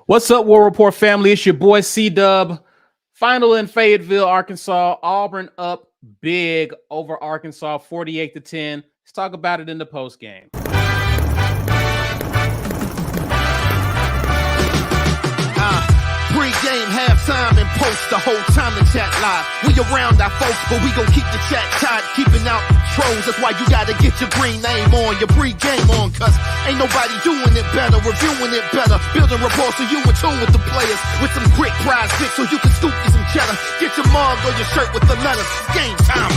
What's up, War Report family? It's your boy C-Dub. Final in Fayetteville, Arkansas. Auburn up big over Arkansas, 48-10. Let's talk about it in the postgame. Pregame, halftime, and post the whole time the chat live. We around our folks, but we gon' keep the chat tight, keeping out trolls. That's why you gotta get your green name on, your pregame on, cause ain't nobody doing it better, reviewing it better, building rapport so you in tune with the players, with some quick prize picks so you can scoop you some cheddar. Get your mug or your shirt with the letters. Game time.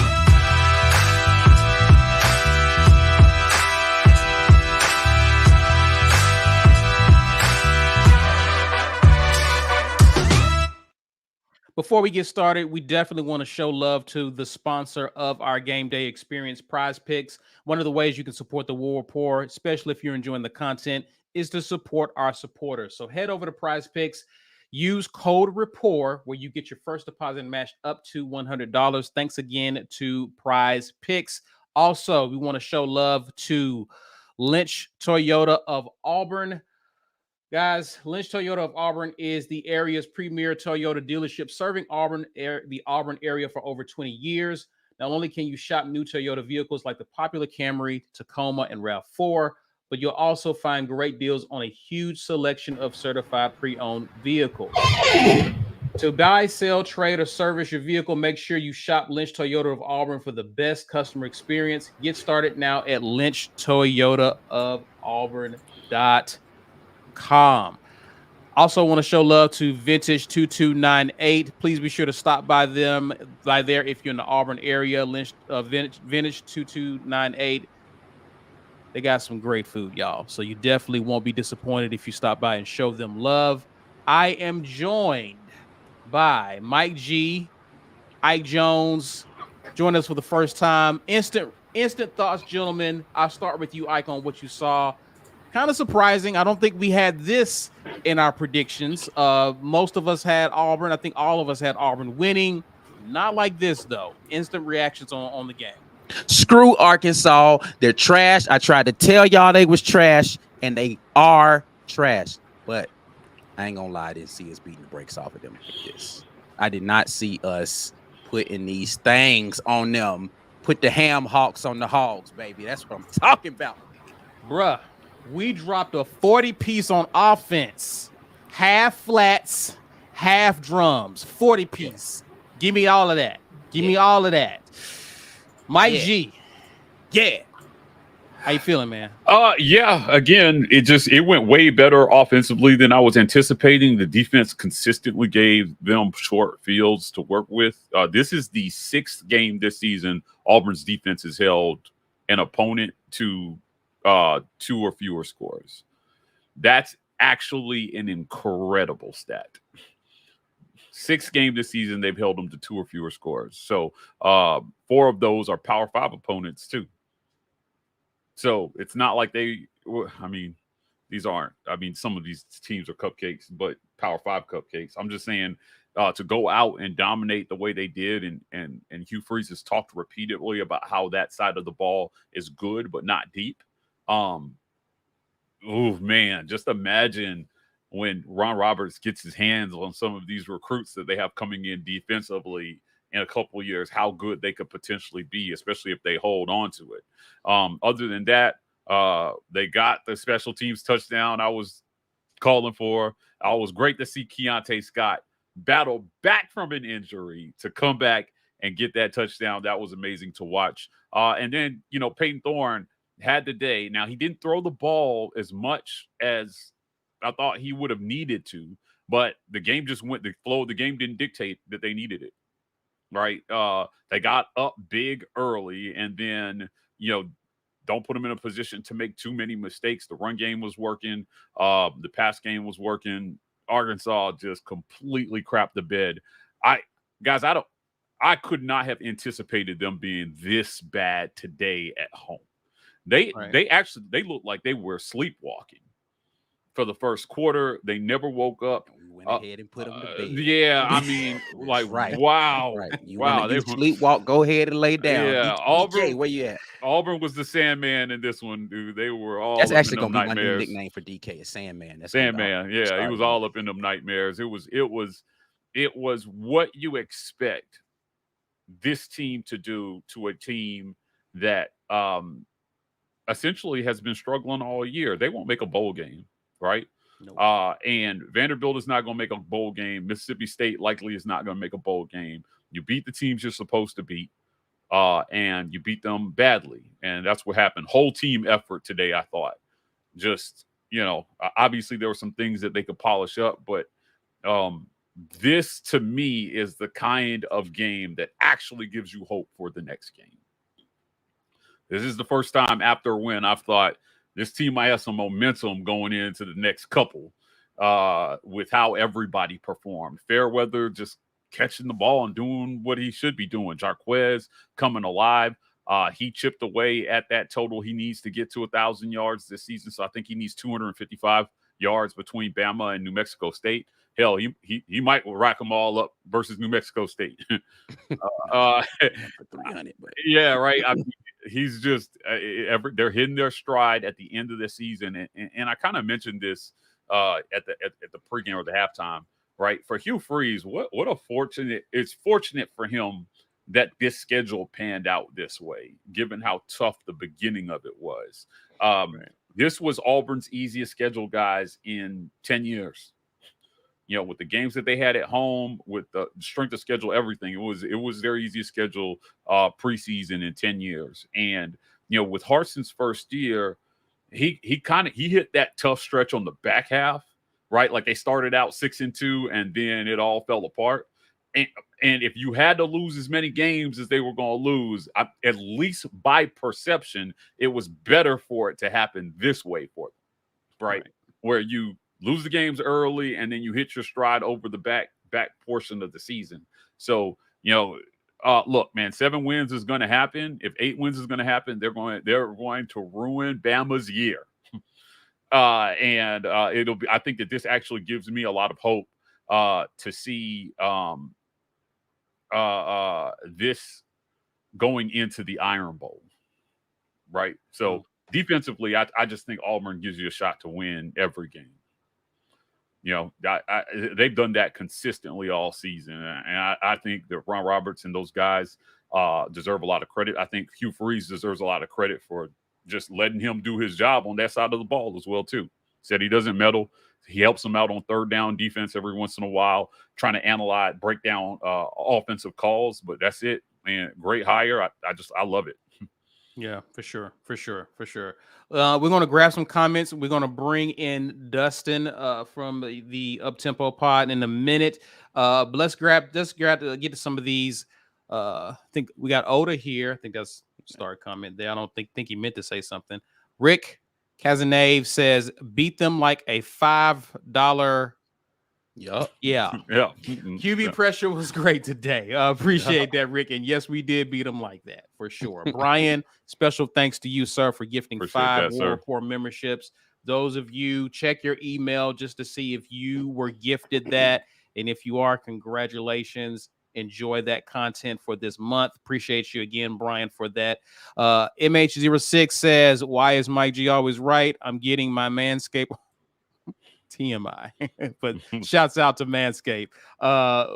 Before we get started, we definitely want to show love to the sponsor of our game day experience, Prize Picks. One of the ways you can support the War Report, especially if you're enjoying the content, is to support our supporters. So head over to Prize Picks, use code REPORT where you get your first deposit matched up to $100. Thanks again to Prize Picks. Also, we want to show love to Lynch Toyota of Auburn. Guys, Lynch Toyota of Auburn is the area's premier Toyota dealership, serving the Auburn area for over 20 years. Not only can you shop new Toyota vehicles like the popular Camry, Tacoma, and RAV4, but you'll also find great deals on a huge selection of certified pre-owned vehicles. To buy, sell, trade, or service your vehicle, make sure you shop Lynch Toyota of Auburn for the best customer experience. Get started now at lynchtoyotaofauburn.com. Also want to show love to Vintage 2298. Please be sure to stop by there if you're in the Auburn area. Vintage 2298. They got some great food, y'all. So you definitely won't be disappointed if you stop by and show them love. I am joined by Mike G, Ike Jones. Join us for the first time. Instant thoughts, gentlemen. I'll start with you, Ike, on what you saw. Kind of surprising. I don't think we had this in our predictions. Most of us had Auburn. I think all of us had Auburn winning. Not like this, though. Instant reactions on the game. Screw Arkansas. They're trash. I tried to tell y'all they was trash, and they are trash. But I ain't gonna lie, I didn't see us beating the brakes off of them like this. I did not see us putting these things on them. Put the ham hocks on the hogs, baby. That's what I'm talking about. Bruh. We dropped a 40-piece on offense. Half flats, half drums. 40-piece. Give me all of that. Give me all of that. Mike G. Yeah. How you feeling, man? Yeah. Again, it went way better offensively than I was anticipating. The defense consistently gave them short fields to work with. This is the sixth game this season Auburn's defense has held an opponent to 2 or fewer scores. That's actually an incredible stat. 6 games this season, they've held them to 2 or fewer scores. So 4 of those are Power 5 opponents too. So it's not like these aren't. Some of these teams are cupcakes, but Power 5 cupcakes. I'm just saying to go out and dominate the way they did, and Hugh Freeze has talked repeatedly about how that side of the ball is good but not deep. Oh man, just imagine when Ron Roberts gets his hands on some of these recruits that they have coming in defensively in a couple of years, how good they could potentially be, especially if they hold on to it. Other than that, they got the special teams touchdown I was calling for. It was great to see Keontae Scott battle back from an injury to come back and get that touchdown. That was amazing to watch. And then, Peyton Thorne had the day. Now, he didn't throw the ball as much as I thought he would have needed to, but the game just went the flow. The game didn't dictate that they needed it, right? They got up big early, and then, don't put them in a position to make too many mistakes. The run game was working. The pass game was working. Arkansas just completely crapped the bed. I could not have anticipated them being this bad today at home. They looked like they were sleepwalking for the first quarter. They never woke up. We ahead and put them to bed. Yeah, I mean, like, right. wow, Right. You wow, want to sleepwalk? Go ahead and lay down. Yeah, DK, where you at? Auburn was the Sandman in this one, dude. They were all That's up actually in them gonna be my new nightmares. nickname for DK is Sandman. That's Sandman, yeah, he was all up in them nightmares. It was what you expect this team to do to a team that essentially has been struggling all year. They won't make a bowl game, right? Nope. And Vanderbilt is not going to make a bowl game. Mississippi State likely is not going to make a bowl game. You beat the teams you're supposed to beat, and you beat them badly. And that's what happened. Whole team effort today, I thought. Just, obviously there were some things that they could polish up, but this to me is the kind of game that actually gives you hope for the next game. This is the first time after a win I've thought this team might have some momentum going into the next couple with how everybody performed. Fairweather just catching the ball and doing what he should be doing. Jarquez coming alive. He chipped away at that total he needs to get to 1,000 yards this season. So I think he needs 255 yards between Bama and New Mexico State. Hell, he might rack them all up versus New Mexico State. 300, but. Yeah, right. I mean, he's just they're hitting their stride at the end of the season, and I kind of mentioned this at the pregame or the halftime. Right, for Hugh Freeze, what a fortunate. It's fortunate for him that this schedule panned out this way, given how tough the beginning of it was. Right. This was Auburn's easiest schedule, guys, in 10 years. With the games that they had at home, with the strength of schedule, everything, it was their easiest schedule preseason in 10 years. And with Harsin's first year, he hit that tough stretch on the back half, right? Like they started out 6-2, and then it all fell apart. And if you had to lose as many games as they were going to lose, at least by perception, it was better for it to happen this way for them, right? Where you lose the games early and then you hit your stride over the back portion of the season. So, look, man, 7 wins is going to happen. If 8 wins is going to happen, they're going to ruin Bama's year. And it'll be. I think that this actually gives me a lot of hope to see this going into the Iron Bowl, right? So defensively, I just think Auburn gives you a shot to win every game. They've done that consistently all season, and I think that Ron Roberts and those guys deserve a lot of credit. I think Hugh Freeze deserves a lot of credit for just letting him do his job on that side of the ball as well too. Said he doesn't meddle. He helps them out on third down defense every once in a while, trying to break down offensive calls. But that's it, man. Great hire. I love it. Yeah, for sure. We're going to grab some comments. We're going to bring in Dustin from the Uptempo pod in a minute. But let's get to some of these. I think we got Oda here. I think that's a start comment there. I don't think he meant to say something. Rick Cazenave says, beat them like a $5. Yup. Yeah. Yeah. QB pressure was great today. Appreciate that, Rick. And yes, we did beat them like that for sure. Brian, special thanks to you, sir, for gifting Appreciate 5 that, War sir. Report memberships. Those of you, check your email just to see if you were gifted that. And if you are, congratulations. Enjoy that content for this month. Appreciate you again, Brian, for that. MH06 says, why is Mike G always right? I'm getting my Manscaped TMI. But shouts out to Manscaped.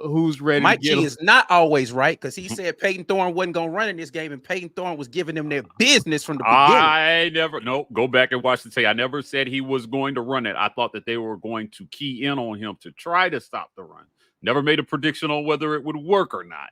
Who's ready? Mike G is not always right, because he said Peyton Thorne wasn't going to run in this game, and Peyton Thorne was giving them their business from the beginning. Go back and watch the tape. I never said he was going to run it. I thought that they were going to key in on him to try to stop the run. Never made a prediction on whether it would work or not.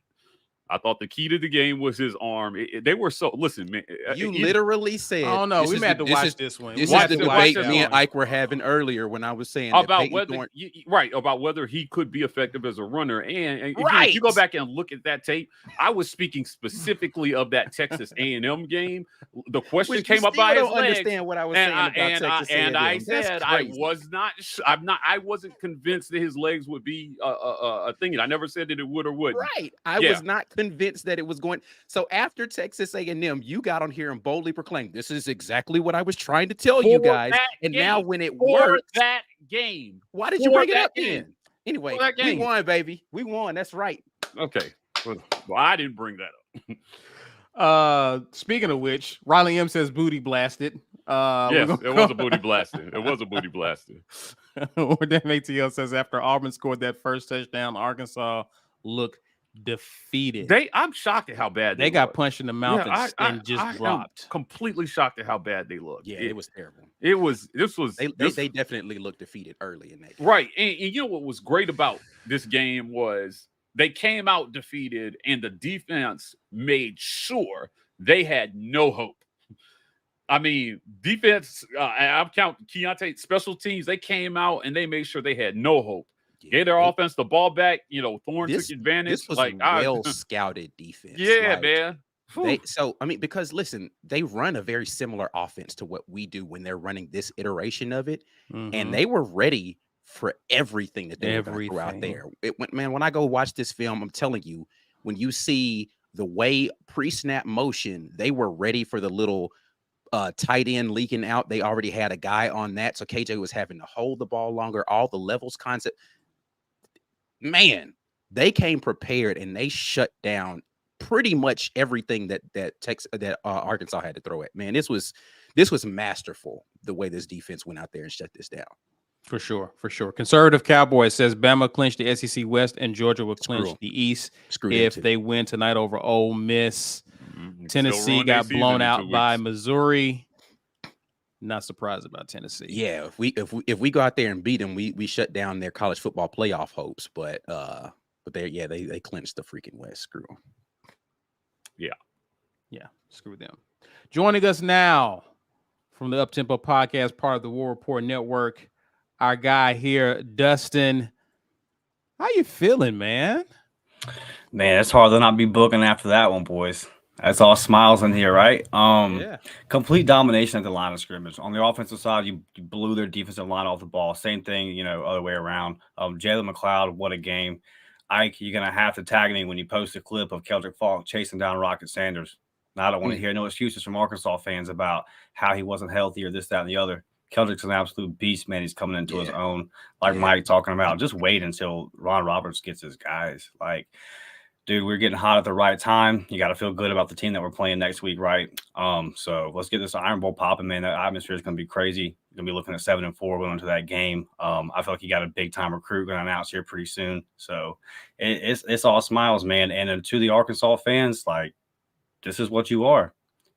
I thought the key to the game was his arm. They were so. Listen, man. You literally said. Oh no, we had to watch this one. This is the debate me and Ike were having earlier when I was saying about whether he could be effective as a runner. And if you go back and look at that tape, I was speaking specifically of that Texas A&M game. The question came up by his legs. Understand what I was saying about Texas A&M. I said I wasn't convinced that his legs would be a thing. And I never said that it would or wouldn't. Right. I was not convinced that it was going. So after Texas A&M, you got on here and boldly proclaimed, this is exactly what I was trying to tell you guys. And now when it works, that game, why did you bring it up then? Anyway, that we game. won, baby. We won. That's right. Okay. Well, I didn't bring that up. Speaking of which, Riley M says booty blasted. Yes, it was a booty blasted. It was a booty blasted. Or Dan ATL says after Auburn scored that first touchdown, Arkansas looked defeated. I'm shocked at how bad they got look. punched in the mouth and just I dropped. am completely shocked at how bad they looked. Yeah, it was terrible. This was They definitely looked defeated early in that game. right. And you know what was great about this game was they came out defeated, and the defense made sure they had no hope. I mean, defense, I'm counting Keontae, special teams, they came out and they made sure they had no hope. Yeah, Gave their offense the ball back. You know, Thorne took advantage. This was well-scouted defense. Yeah, man. Because listen, they run a very similar offense to what we do when they're running this iteration of it, and they were ready for everything that they were going to throw out there. When I go watch this film, I'm telling you, when you see the way pre-snap motion, they were ready for the little tight end leaking out. They already had a guy on that, so KJ was having to hold the ball longer. All the levels concept, man, they came prepared and they shut down pretty much everything that Arkansas had to throw at. Man, this was masterful the way this defense went out there and shut this down. For sure. Conservative Cowboy says Bama clinched the SEC West and Georgia will clinch the East if they win tonight over Ole Miss. Tennessee got blown out by Missouri. Not surprised about Tennessee. Yeah, if we go out there and beat them, we shut down their college football playoff hopes. But they clinched the freaking West. Screw them. Yeah, screw them. Joining us now from the Uptempo podcast, part of the War Report Network, our guy here, Dustin. How you feeling, man? Man, it's hard to not be booking after that one, boys. That's all smiles in here, right? Complete domination at the line of scrimmage. On the offensive side, you blew their defensive line off the ball. Same thing, other way around. Jalen McLeod, what a game. Ike, you're going to have to tag me when you post a clip of Keldrick Falk chasing down Rocket Sanders. Now, I don't want to hear no excuses from Arkansas fans about how he wasn't healthy or this, that, and the other. Keldrick's an absolute beast, man. He's coming into his own, like Mike talking about. Just wait until Ron Roberts gets his guys. Like, dude, we're getting hot at the right time. You got to feel good about the team that we're playing next week, right? So let's get this Iron Bowl popping, man. That atmosphere is going to be crazy. You're going to be looking at 7-4 going into that game. I feel like you got a big-time recruit going to announce here pretty soon. So it's all smiles, man. And to the Arkansas fans, like, this is what you are.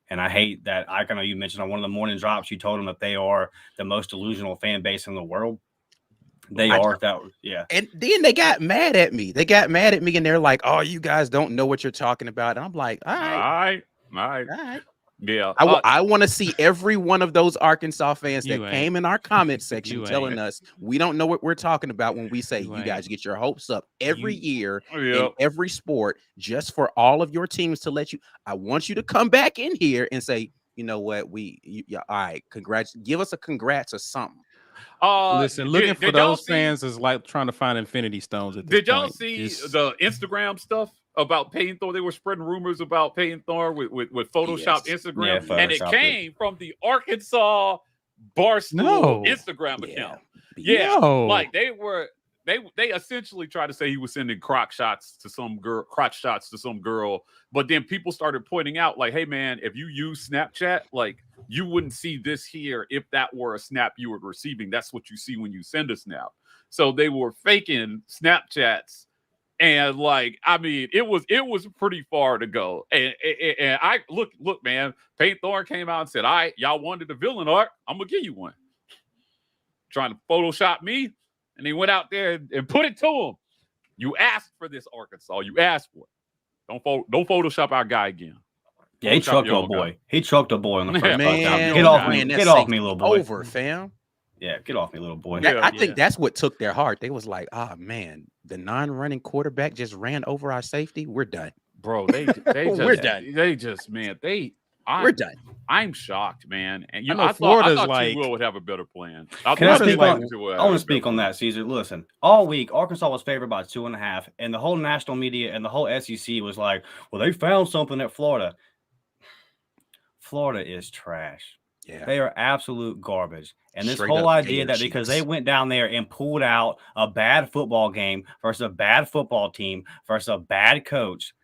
And I hate that. I know you mentioned on one of the morning drops, you told them that they are the most delusional fan base in the world. They are that, yeah. And then they got mad at me. And they're like, "Oh, you guys don't know what you're talking about." And I'm like, "All right. Yeah, I want to see every one of those Arkansas fans that came in our comment section telling us we don't know what we're talking about when we say you guys get your hopes up every year in every sport just for all of your teams to let you. I want you to come back in here and say, you know what, all right, congrats, give us a congrats or something." Listen, looking for those fans is like trying to find infinity stones at this point. Did y'all see the Instagram stuff about Peyton Thorne? They were spreading rumors about Peyton Thorne with Photoshop Instagram, and it came from the Arkansas Barstool Instagram account. Like they essentially tried to say he was sending crotch shots to some girl, but then people started pointing out, like, hey man, if you use Snapchat, like, you wouldn't see this here if that were a snap you were receiving. That's what you see when you send a snap. So they were faking Snapchats. And like, I mean, it was pretty far to go. And I look, man, Peyton Thorne came out and said, "All right, y'all wanted a villain arc. I'm gonna give you one." Trying to Photoshop me, and he went out there and put it to him. You asked for this, Arkansas. You asked for it. Don't Photoshop our guy again. Yeah, he chucked a boy. He chucked a boy on the first man. Get off me. Get off me, little boy. Over, fam. Yeah, get off me, little boy. I think that's what took their heart. They was like, man, the non-running quarterback just ran over our safety. We're done. Bro, they just, we're done. We're done. I'm shocked, man. And I thought T-Will would have a better plan. I want to speak on that, Caesar. Listen, all week, Arkansas was favored by 2.5, and the whole national media and the whole SEC was like, well, they found something at Florida. Florida is trash. Yeah. They are absolute garbage. And this Straight whole up idea gator that because they cheeks. went down there and pulled out a bad football game versus a bad football team versus a bad coach,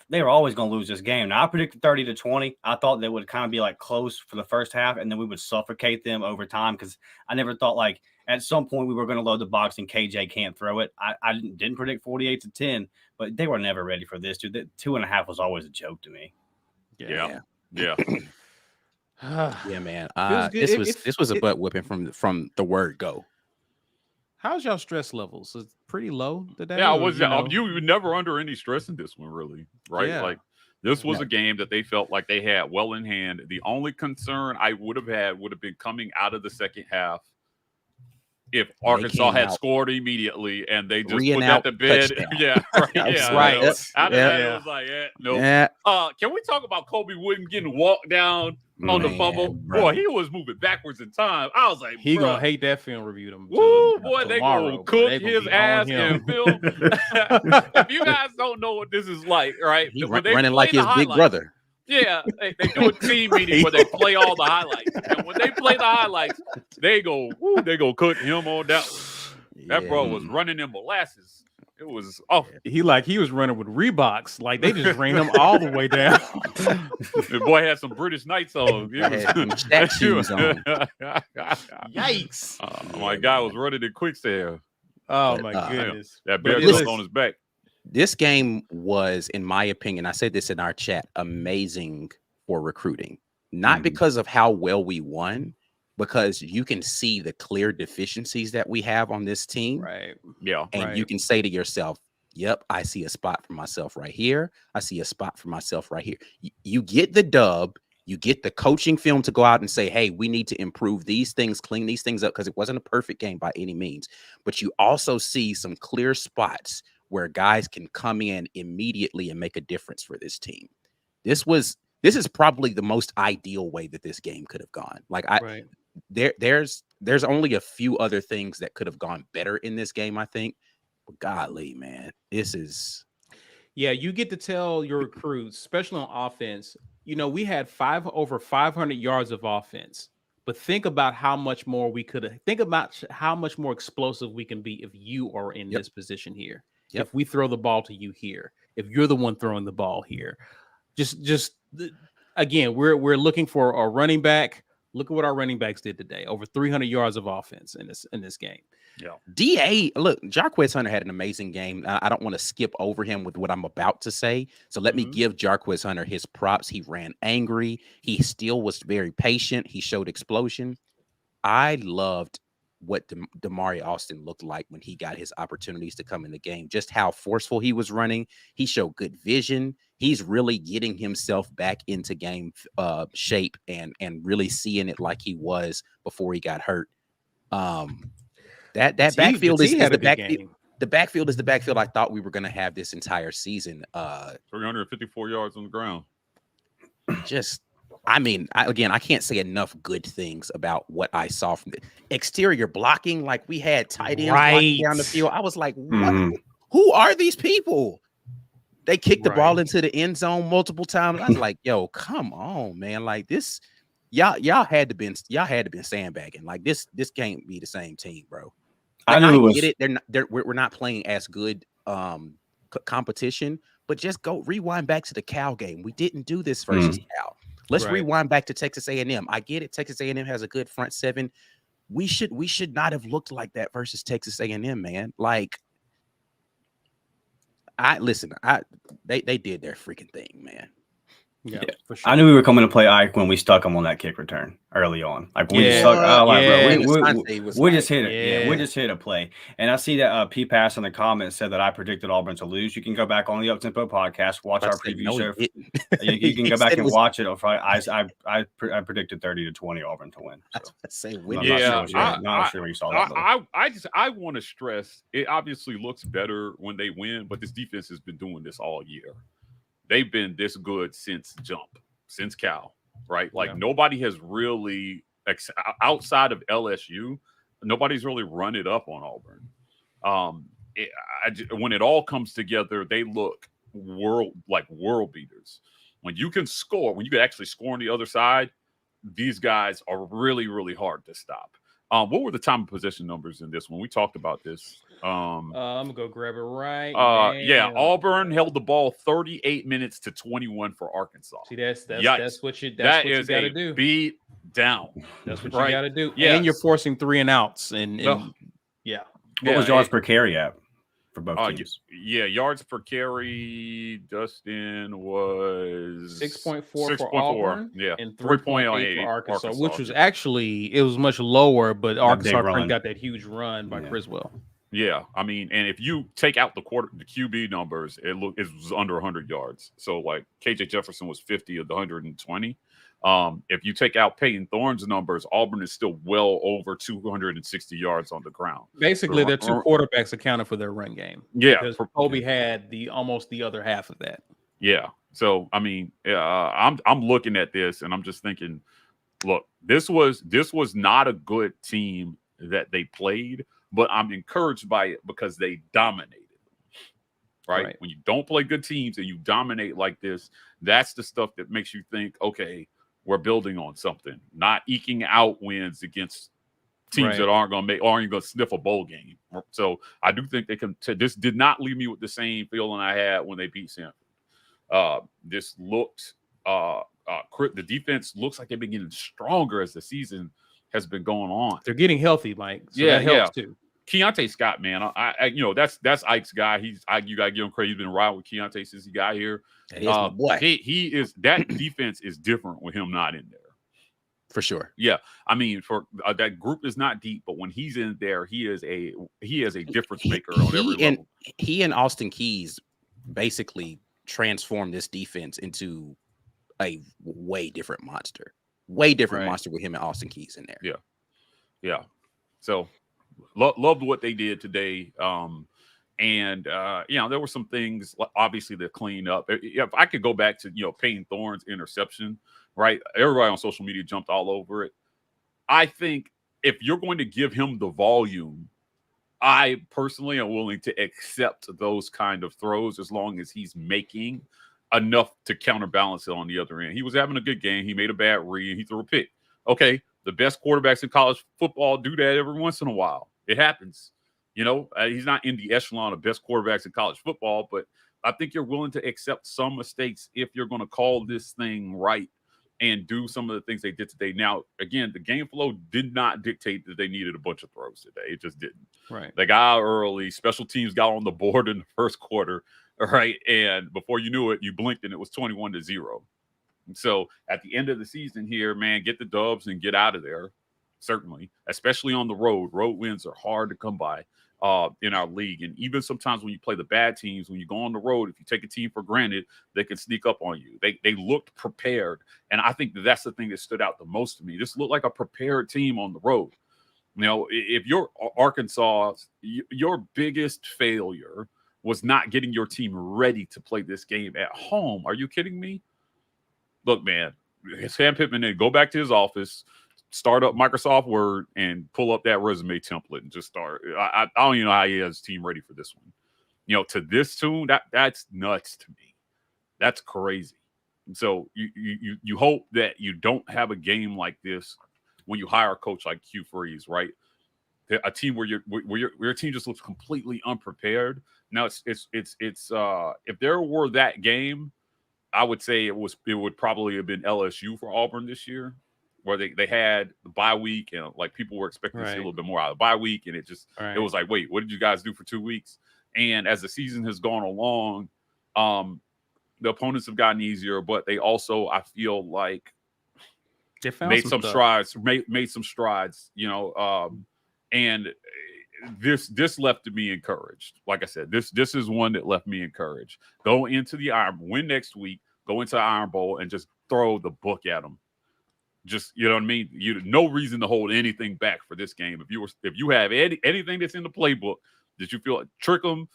they were always going to lose this game. Now, I predicted 30-20. I thought they would kind of be like close for the first half, and then we would suffocate them over time because I never thought like at some point we were going to load the box and KJ can't throw it. I didn't predict 48-10, but they were never ready for this, dude. The 2.5 was always a joke to me. Yeah. Yeah, man. Feels good. This was a butt whipping from the word go. How's y'all stress levels? It's pretty low today. Yeah, or, you were never under any stress in this one, really, right? Yeah. Like this was a game that they felt like they had well in hand. The only concern I would have had would have been coming out of the second half if Arkansas had scored immediately and they just put that to bed. Yeah, right. Yeah, right. After that, it was like, no. Yeah. Can we talk about Kobe Wooden getting walked down on the fumble? Bro. Boy, he was moving backwards in time. I was like, he gonna hate that film review. Them woo, boy, they tomorrow, gonna cook they gonna his be ass on him. and film. If you guys don't know what this is like, right? He When they running play like the his big highlights- brother. Yeah, they do a team meeting where they play all the highlights. And when they play the highlights, they go cut him on down. That bro was running in molasses. It was awful. He was running with Reeboks. Like they just ran him all the way down. The boy had some British Knights on. That shoes on. Yikes! My guy was running in quicksand. Oh my goodness! That bear listen, was on his back. This game was, in my opinion, I said this in our chat, amazing for recruiting. Not because of how well we won, because you can see the clear deficiencies that we have on this team. Right. Yeah. And you can say to yourself, yep, I see a spot for myself right here. I see a spot for myself right here. You get the dub. You get the coaching film to go out and say, hey, we need to improve these things, clean these things up, because it wasn't a perfect game by any means. But you also see some clear spots where guys can come in immediately and make a difference for this team. This is probably the most ideal way that this game could have gone. Like there's only a few other things that could have gone better in this game, I think. But golly, man, this is. Yeah, you get to tell your recruits, especially on offense, we had over 500 yards of offense. But think about how much more think about how much more explosive we can be if you are in this position here. Yep. If we throw the ball to you here, if you're the one throwing the ball here, just again, we're looking for a running back. Look at what our running backs did today. Over 300 yards of offense in this game. Yeah. DA, look, Jarquez Hunter had an amazing game. I don't want to skip over him with what I'm about to say. So let me give Jarquez Hunter his props. He ran angry. He still was very patient. He showed explosion. I loved what Damari Austin looked like when he got his opportunities to come in the game, just how forceful he was running. He showed good vision. He's really getting himself back into game shape and really seeing it like he was before he got hurt. That backfield is the backfield. The backfield is the backfield I thought we were going to have this entire season. 354 yards on the ground. I can't say enough good things about what I saw from the exterior blocking. Like we had tight ends blocking down the field. I was like, what? Who are these people? They kicked the ball into the end zone multiple times. I was like, yo, come on, man. Like this, y'all had to been sandbagging. Like this can't be the same team, bro. Like, I get it. We're not playing as good competition, but just go rewind back to the Cal game. We didn't do this versus Cal. Let's rewind back to Texas A&M. I get it. Texas A&M has a good front seven. We should not have looked like that versus Texas A&M, man. Like, they did their freaking thing, man. Yeah, for sure. I knew we were coming to play Ike when we stuck him on that kick return early on. Like we just hit it. Yeah, we just hit a play. And I see that P Pass in the comments said that I predicted Auburn to lose. You can go back on the Uptempo podcast, watch our preview show. You can go back and watch it. I predicted 30-20 Auburn to win. So. Not sure when you saw that. I want to stress it obviously looks better when they win, but this defense has been doing this all year. They've been this good since Cal, right? Like nobody has really, outside of LSU, nobody's really run it up on Auburn. When it all comes together, they look world beaters. When you can score, when you can actually score on the other side, these guys are really, really hard to stop. What were the time of possession numbers in this one? We talked about this. I'm gonna go grab it right now. Yeah, Auburn held the ball 38 minutes to 21 for Arkansas. See, that's what you got to do. Beat down. That's what you got to do. Yes. And you're forcing 3 and outs. And yeah. What was yards per carry at for both teams? Yeah, yards per carry, Dustin was 6.4 for Auburn, and 3.8 for Arkansas, which was actually much lower, but Arkansas got that huge run by Criswell. Yeah, I mean, and if you take out the QB numbers, it was under 100 yards. So like KJ Jefferson was 50 of the 120. If you take out Peyton Thorne's numbers, Auburn is still well over 260 yards on the ground. Basically, their 2 quarterbacks accounted for their run game. Yeah, because Kobe had almost the other half of that. Yeah, so I mean, I'm looking at this and I'm just thinking, look, this was not a good team that they played, but I'm encouraged by it because they dominated. Right? When you don't play good teams and you dominate like this, that's the stuff that makes you think, okay, we're building on something, not eking out wins against teams that aren't going to sniff a bowl game. So I do think they can. This did not leave me with the same feeling I had when they beat Samford. This looked, the defense looks like they've been getting stronger as the season has been going on. They're getting healthy, Mike. So that helps too. Keontae Scott, man, that's Ike's guy. You gotta give him credit. He's been riding with Keontae since he got here. He is that defense is different with him not in there. For sure. Yeah, I mean, for that group is not deep, but when he's in there, he is a difference maker on every level. He and Austin Keys basically transformed this defense into a way different monster. Way different monster with him and Austin Keys in there. Yeah. So loved what they did today. There were some things obviously to clean up. If I could go back to Peyton Thorne's interception, right? Everybody on social media jumped all over it. I think if you're going to give him the volume, I personally am willing to accept those kind of throws as long as he's making enough to counterbalance it on the other end. He was having a good game. He made a bad read. He threw a pick. Okay, the best quarterbacks in college football do that every once in a while. It happens. He's not in the echelon of best quarterbacks in college football, but I think you're willing to accept some mistakes if you're going to call this thing right and do some of the things they did today. Now, again, the game flow did not dictate that they needed a bunch of throws today. It just didn't. Right. They got out early. Special teams got on the board in the first quarter. All right. And before you knew it, you blinked and it was 21-0. And so at the end of the season here, man, get the dubs and get out of there. Certainly, especially on the road. Road wins are hard to come by in our league. And even sometimes when you play the bad teams, when you go on the road, if you take a team for granted, they can sneak up on you. They looked prepared. And I think that's the thing that stood out the most to me. This looked like a prepared team on the road. If you're Arkansas, your biggest failure was not getting your team ready to play this game at home. Are you kidding me? Look, man, Sam Pittman, then go back to his office, start up Microsoft Word, and pull up that resume template and just start. I don't even know how he has his team ready for this one. To this tune, that's nuts to me. That's crazy. So you hope that you don't have a game like this when you hire a coach like Hugh Freeze, right? A team where your team just looks completely unprepared. Now it's if there were that game, I would say it would probably have been LSU for Auburn this year, where they had the bye week and like people were expecting to see a little bit more out of the bye week, and it was like, wait, what did you guys do for 2 weeks? And as the season has gone along, the opponents have gotten easier, but they also, I feel like, made some strides. And this left me encouraged. Like I said, this is one that left me encouraged. Go into the win next week, go into the Iron Bowl, and just throw the book at them. Just, you know what I mean? No reason to hold anything back for this game. If you have anything that's in the playbook that you feel like, trick them,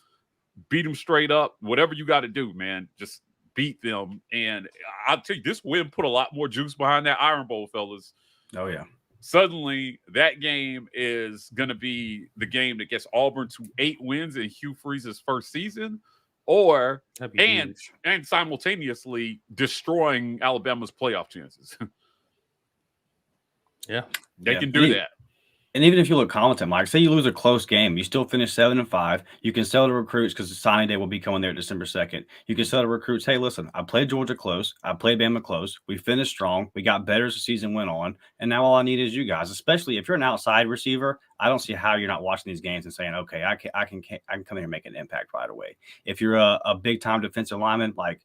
beat them straight up, whatever you got to do, man, just beat them. And I'll tell you, this win put a lot more juice behind that Iron Bowl, fellas. Oh yeah. Suddenly, that game is going to be the game that gets Auburn to 8 wins in Hugh Freeze's first season, and simultaneously destroying Alabama's playoff chances. Yeah, they can do that. And even if you look competent, Mike, say you lose a close game, you still finish 7-5. You can sell to recruits because the signing day will be coming there December 2nd. You can sell to recruits, hey, listen, I played Georgia close. I played Bama close. We finished strong. We got better as the season went on. And now all I need is you guys, especially if you're an outside receiver. I don't see how you're not watching these games and saying, okay, I can come here and make an impact right away. If you're a big-time defensive lineman, like,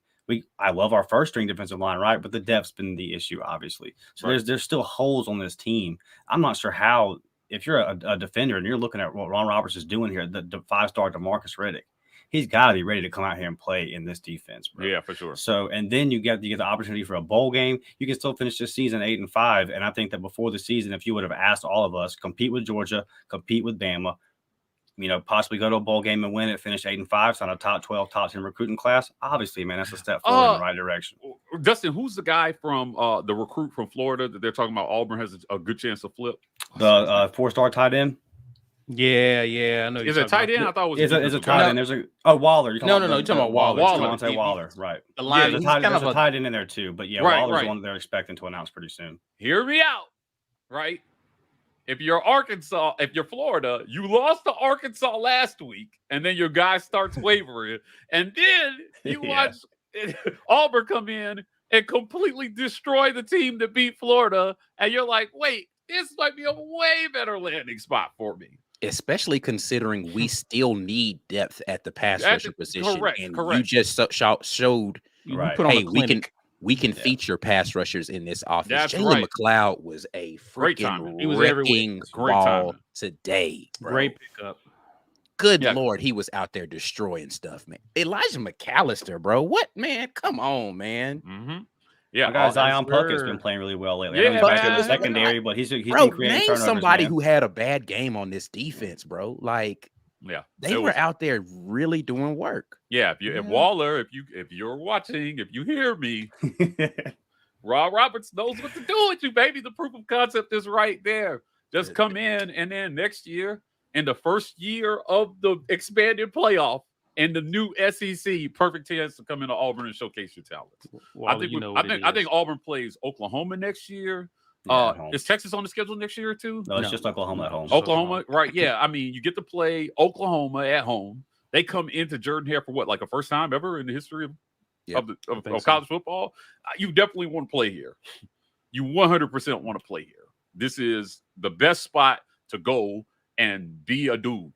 I love our first string defensive line, right? But the depth's been the issue, obviously. So there's still holes on this team. I'm not sure how. If you're a defender and you're looking at what Ron Roberts is doing here, the 5-star DeMarcus Riddick, he's got to be ready to come out here and play in this defense, bro. Yeah, for sure. So, and then you get the opportunity for a bowl game. You can still finish this season 8-5. And I think that before the season, if you would have asked all of us, compete with Georgia, compete with Bama, possibly go to a bowl game and win it, finish 8-5, sign a top 12, top 10 recruiting class. Obviously, man, that's a step forward in the right direction. Dustin, who's the guy from the recruit from Florida that they're talking about? Auburn has a good chance to flip. The 4-star tight end. Yeah, I know. Is it tight end? I thought it was. Is a tight end? There's Waller. No, you're talking about Waller. Waller, right? The line, there's a tight end in there too, but Waller's the one they're expecting to announce pretty soon. Hear me out, right? If you're Arkansas, if you're Florida, you lost to Arkansas last week, and then your guy starts wavering, and then you watch Auburn come in and completely destroy the team that beat Florida, and you're like, wait, this might be a way better landing spot for me. Especially considering we still need depth at the pass rusher position. Correct. You just showed, hey, we can feature pass rushers in this offense. That's Jalen McLeod was a freaking wrecking ball today. Bro. Great pickup. Good Lord, he was out there destroying stuff, man. Elijah McAllister, bro. What, man? Come on, man. Mm-hmm. Yeah, my guy Zion Puckett's been playing really well lately. Yeah, I know he's back in the secondary, but he's been creating name turnovers, somebody who had a bad game on this defense, bro. Like, they were out there really doing work. Yeah, if Waller, if you're watching, if you hear me, Rob Roberts knows what to do with you, baby. The proof of concept is right there. Just come in, and then next year, in the first year of the expanded playoff and the new SEC, perfect chance to come into Auburn and showcase your talents. Well, I think Auburn plays Oklahoma next year. Is Texas on the schedule next year too? No, it's just Oklahoma at home. Oklahoma, right? Yeah, I mean, you get to play Oklahoma at home. They come into Jordan-Hare for what, like a first time ever in the history of college football? You definitely want to play here. You 100% want to play here. This is the best spot to go and be a dude. You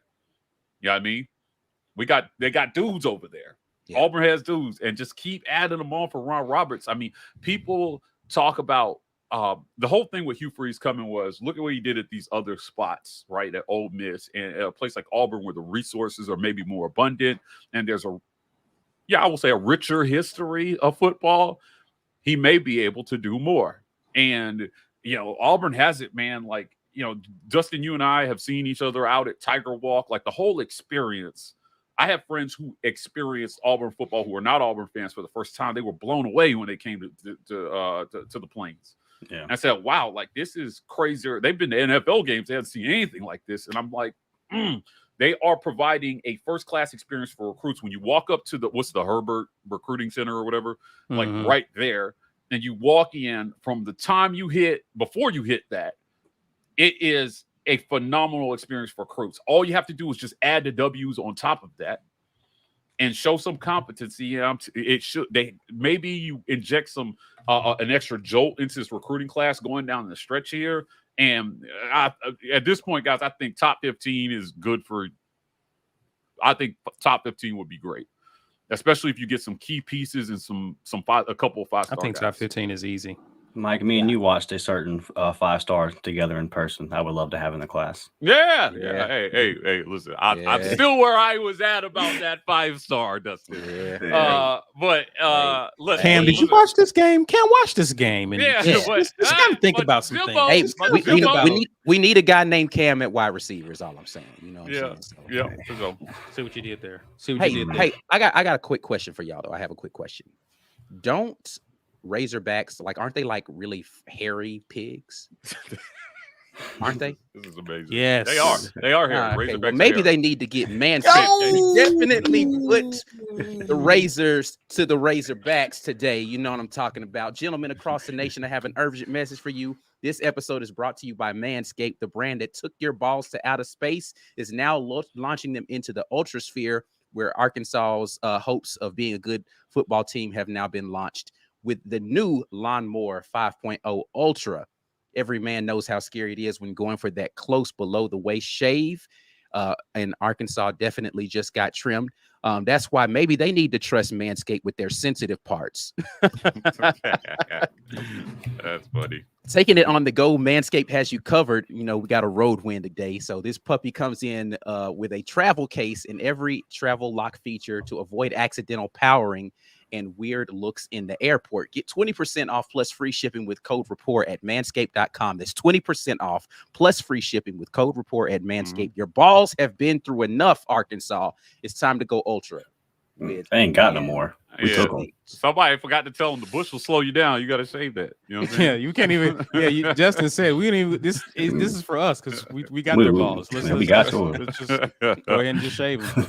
know what I mean? They got dudes over there. Yeah. Auburn has dudes, and just keep adding them on for Ron Roberts. I mean, people talk about the whole thing with Hugh Freeze coming was, look at what he did at these other spots, right? At Ole Miss and at a place like Auburn where the resources are maybe more abundant and there's I will say a richer history of football. He may be able to do more. And, Auburn has it, man. Like, Justin, you and I have seen each other out at Tiger Walk, like the whole experience. I have friends who experienced Auburn football who are not Auburn fans for the first time. They were blown away when they came to the Plains. Yeah. And I said, wow, like this is crazier. They've been to NFL games. They haven't seen anything like this. And I'm like, they are providing a first-class experience for recruits. When you walk up to the Herbert Recruiting Center or whatever, like right there, and you walk in from the time before you hit that, it is a phenomenal experience for recruits. All you have to do is just add the W's on top of that and show some competency. Maybe you inject some an extra jolt into this recruiting class going down the stretch here. And at this point, guys, I think top 15 is good for. I think top 15 would be great, especially if you get some key pieces and a couple of 5-star. I think guys. top 15 is easy. Mike, me and you watched a certain 5-star together in person. I would love to have in the class. Yeah. Hey, listen, I'm still where I was at about that 5-star, Dustin. Listen, Cam, did you watch this game? Cam, watch this game. And just gotta think about some things. Hey, we need a guy named Cam at wide receiver. Is all I'm saying. You know what I'm saying? So, see what you did there. Hey, I got a quick question for y'all though. I have a quick question. Don't Razorbacks, like, aren't they like really hairy pigs? aren't they? This is amazing. Yes. They are here. Okay. Well, maybe they need to get Manscaped. Oh! Definitely put the razors to the Razorbacks today. You know what I'm talking about. Gentlemen across the nation, I have an urgent message for you. This episode is brought to you by Manscaped. The brand that took your balls to outer space is now launching them into the ultrasphere, where Arkansas's hopes of being a good football team have now been launched with the new Lawnmower 5.0 Ultra. Every man knows how scary it is when going for that close below the waist shave. And Arkansas definitely just got trimmed. That's why maybe they need to trust Manscaped with their sensitive parts. That's funny. Taking it on the go, Manscaped has you covered. You know, we got a road win today. So this puppy comes in with a travel case and every travel lock feature to avoid accidental powering and weird looks in the airport. Get 20% off plus free shipping with code REPORT at manscaped.com. That's 20% off plus free shipping with code REPORT at Manscaped. Your balls have been through enough, Arkansas. It's time to go ultra. They ain't got no more. We took them. Somebody forgot to tell them the bush will slow you down. You got to save that. You know what I'm saying? Yeah, you can't even. Yeah, Justin said we didn't even. This is for us because we got their balls. We got to let's just go ahead and just shave them.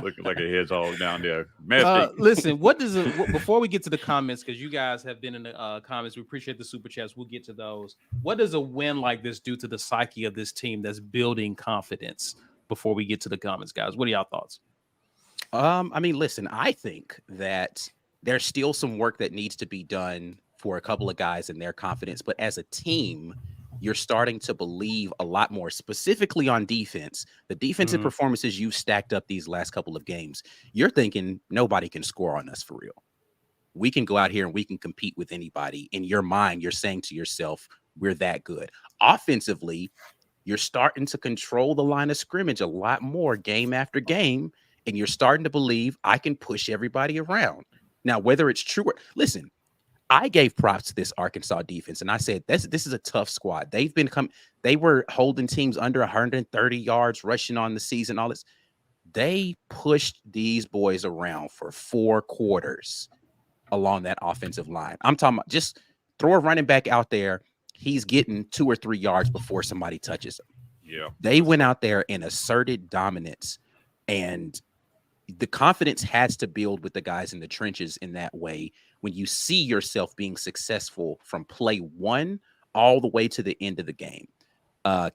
Looking like a hedgehog down there. Listen, what does before we get to the comments, because you guys have been in the comments, we appreciate the super chats. We'll get to those. What does a win like this do to the psyche of this team that's building confidence? Before we get to the comments, guys, what are y'all thoughts? I mean, listen, I think that there's still some work that needs to be done for a couple of guys and their confidence. But as a team, you're starting to believe a lot more, specifically on defense. The defensive performances you've stacked up these last couple of games, you're thinking nobody can score on us for real. We can go out here and we can compete with anybody. In your mind, you're saying to yourself, we're that good. Offensively, you're starting to control the line of scrimmage a lot more game after game, and you're starting to believe I can push everybody around. Now, whether it's true or listen, I gave props to this Arkansas defense, and I said this is a tough squad. They were holding teams under 130 yards rushing on the season. All this, they pushed these boys around for 4 quarters along that offensive line. I'm talking about just throw a running back out there. He's getting 2 or 3 yards before somebody touches him. Yeah. They went out there and asserted dominance, and the confidence has to build with the guys in the trenches in that way. When you see yourself being successful from play 1 all the way to the end of the game.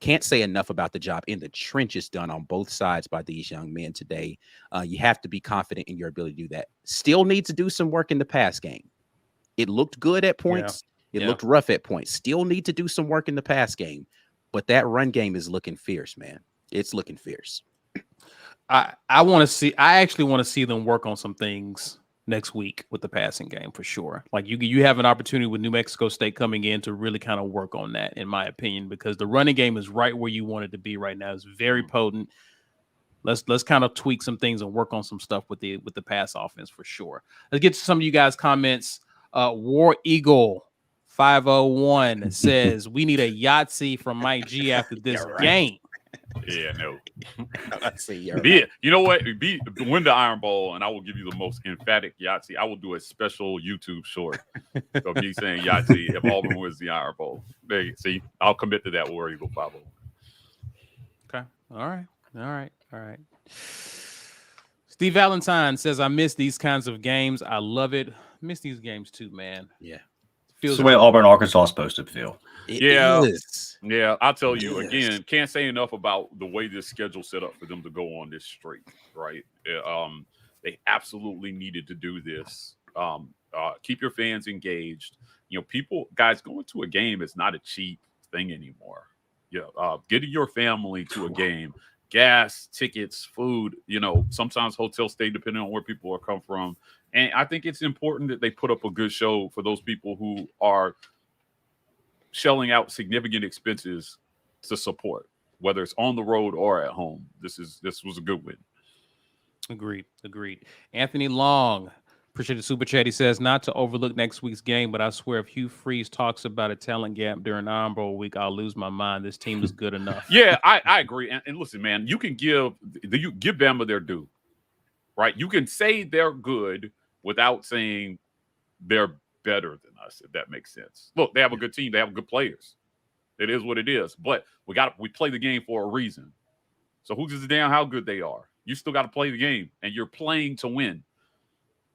Can't say enough about the job in the trenches done on both sides by these young men today. You have to be confident in your ability to do that. Still need to do some work in the pass game. It looked good at points. Yeah. It looked rough at points. Still need to do some work in the pass game, but that run game is looking fierce, man. It's looking fierce. I actually want to see them work on some things next week with the passing game for sure. Like you have an opportunity with New Mexico State coming in to really kind of work on that, in my opinion, because the running game is right where you want it to be right now. It's very potent. Let's kind of tweak some things and work on some stuff with the pass offense for sure. Let's get to some of you guys' comments. War Eagle 501 says we need a Yahtzee from Mike G after this game. Yeah, no. You know what? Win the Iron Bowl, and I will give you the most emphatic Yahtzee. I will do a special YouTube short of me saying Yahtzee if Auburn wins the Iron Bowl. There you see, I'll commit to that. War Eagle 501. Okay. All right. Steve Valentine says, I miss these kinds of games. I love it. Miss these games too, man. Yeah. Feels the way Auburn, Arkansas is supposed to feel. Yeah, I'll tell you again. Can't say enough about the way this schedule set up for them to go on this streak. Right? They absolutely needed to do this. Keep your fans engaged. You know, guys, going to a game is not a cheap thing anymore. Yeah, getting your family to a game, gas, tickets, food. You know, sometimes hotels stay depending on where people are come from. And I think it's important that they put up a good show for those people who are shelling out significant expenses to support, whether it's on the road or at home. This was a good win. Agreed. Anthony Long, appreciate the super chat. He says, not to overlook next week's game, but I swear if Hugh Freeze talks about a talent gap during Iron Bowl week, I'll lose my mind. This team is good enough. Yeah, I agree. And listen, man, you can give Bama their due, right? You can say they're good without saying they're better than us, if that makes sense. Look, they have a good team. They have good players. It is what it is. But we play the game for a reason. So who gives a damn how good they are? You still got to play the game, and you're playing to win,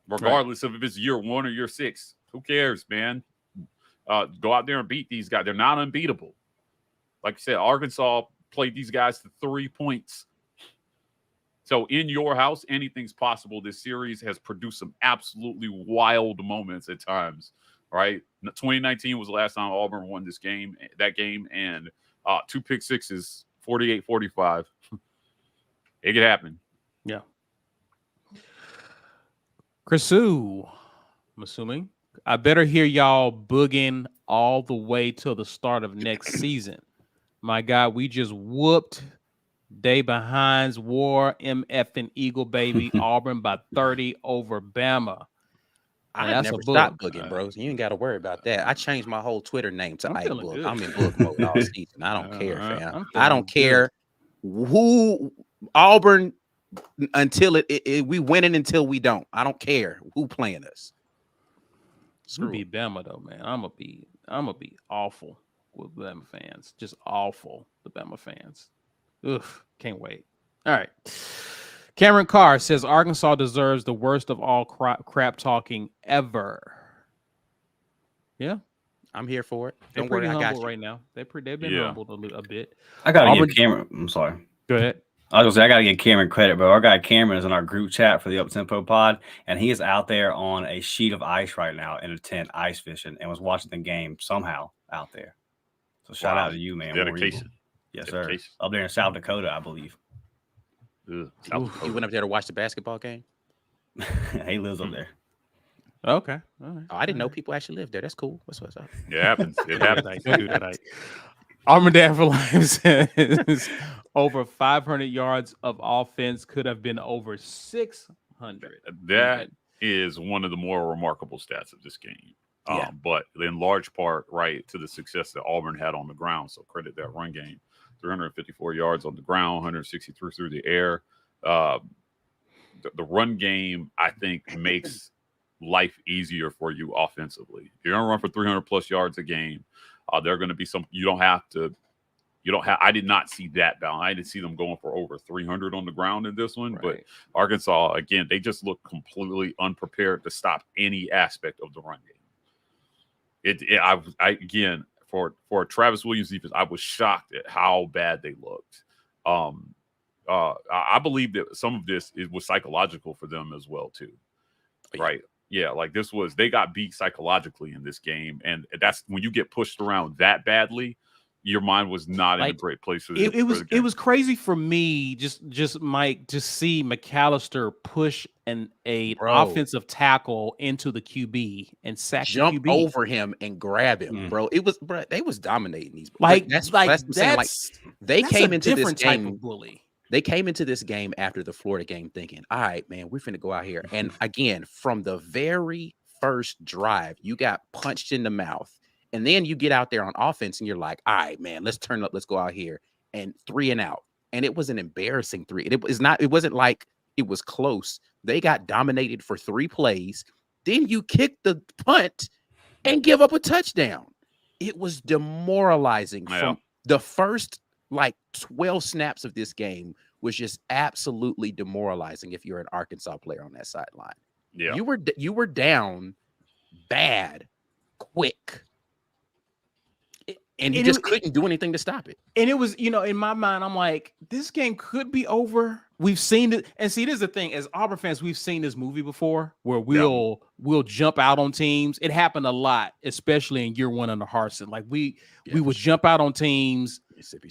regardless of if it's year 1 or year 6. Who cares, man? Go out there and beat these guys. They're not unbeatable. Like I said, Arkansas played these guys to 3 points. So in your house, anything's possible. This series has produced some absolutely wild moments at times, right? 2019 was the last time Auburn won that game, and 2 pick sixes, 48-45. It could happen. Yeah. Chrisu, I'm assuming. I better hear y'all booging all the way till the start of next season. My God, we just whooped Day Behinds War, MF and Eagle Baby, Auburn by 30 over Bama. I never stopped booking, bros. You ain't got to worry about that. I changed my whole Twitter name to Ike Book. Good. I'm in book mode all season. I don't care, fam. I don't care who Auburn until we winning until we don't. I don't care who playing us. We beat Bama though, man. I'm gonna be awful with Bama fans. Just awful, the Bama fans. Ugh, can't wait. All right. Cameron Carr says Arkansas deserves the worst of all crap talking ever. Yeah, I'm here for it. They're pretty humble right now. They've been humbled a bit. I gotta give Cameron. I'm sorry. Go ahead. I was gonna say I gotta give Cameron credit, bro. Our guy Cameron is in our group chat for the Uptempo pod, and he is out there on a sheet of ice right now in a tent ice fishing, and was watching the game somehow out there. So shout out to you, man. Dedication. Yes, sir. Up there in South Dakota, I believe. You went up there to watch the basketball game? He lives up there. Okay. All right. Oh, I didn't know people actually lived there. That's cool. What's up? It happens. It happens. Don't do that. Auburn Dad for Life says over 500 yards of offense, could have been over 600. That is one of the more remarkable stats of this game. But in large part, right, to the success that Auburn had on the ground. So credit that run game. 354 yards on the ground, 163 through the air. The run game, I think, makes life easier for you offensively. If you're going to run for 300-plus yards a game, there are going to be some – I did not see that balance. I didn't see them going for over 300 on the ground in this one. Right. But Arkansas, again, they just look completely unprepared to stop any aspect of the run game. Again, for Travis Williams defense, I was shocked at how bad they looked. I believe that some of this was psychological for them as well, too. Right? Yeah, like they got beat psychologically in this game. And that's when you get pushed around that badly, your mind was not in a great place. It was crazy for me, just Mike, to see McAllister push an offensive tackle into the QB and jump the QB. Over him and grab him, bro. They was dominating these. That's they came into this game. Type of bully. They came into this game after the Florida game thinking, all right, man, we're finna go out here. And again, from the very first drive, you got punched in the mouth. And then you get out there on offense and you're like, all right, man, let's turn up. Let's go out here and 3 and out. And it was an embarrassing 3. It wasn't like it was close. They got dominated for 3 plays. Then you kick the punt and give up a touchdown. It was demoralizing. From the first 12 snaps of this game was just absolutely demoralizing if you're an Arkansas player on that sideline. Yeah. You were down bad, quick. And you just couldn't do anything to stop it. And it was, in my mind, I'm like, this game could be over. We've seen it. And see, this is the thing. As Auburn fans, we've seen this movie before where we'll jump out on teams. It happened a lot, especially in year 1 under Harsin. Like we would jump out on teams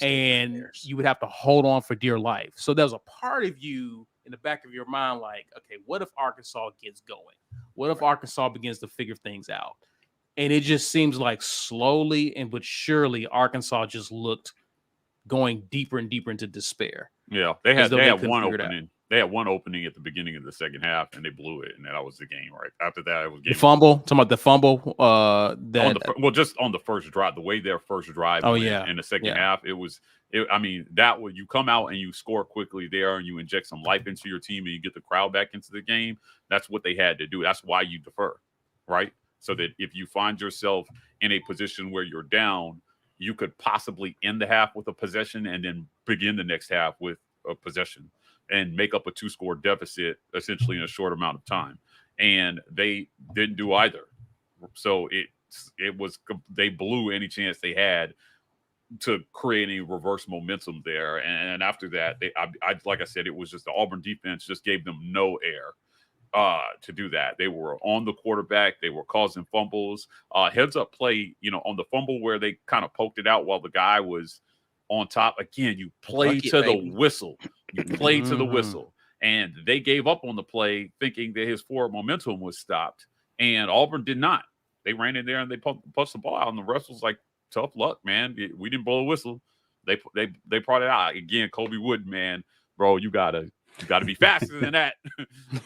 and you would have to hold on for dear life. So there's a part of you in the back of your mind like, okay, what if Arkansas gets going? What if Arkansas begins to figure things out? And it just seems like slowly but surely Arkansas just looked going deeper and deeper into despair. Yeah, they had one opening. They had one opening at the beginning of the second half, and they blew it, and that was the game. Right after that, it was game. The fumble. Talking about the fumble. Just on the first drive, the way their first drive. In the second half, it was. That would you come out and you score quickly there, and you inject some life into your team, and you get the crowd back into the game. That's what they had to do. That's why you defer, right? so that if you find yourself in a position where you're down, you could possibly end the half with a possession and then begin the next half with a possession and make up a 2-score deficit essentially in a short amount of time. And they didn't do either. So they blew any chance they had to create any reverse momentum there. And after that, like I said, it was just the Auburn defense just gave them no air to do that. They were on the quarterback. They were causing fumbles. Heads up play, on the fumble where they kind of poked it out while the guy was on top. Again, you play to the whistle. You play to the whistle. And they gave up on the play thinking that his forward momentum was stopped. And Auburn did not. They ran in there and they punched the ball out. And the rest was like, tough luck, man. We didn't blow a whistle. They brought it out. Again, Kobe Wood, man, bro, you gotta be faster than that,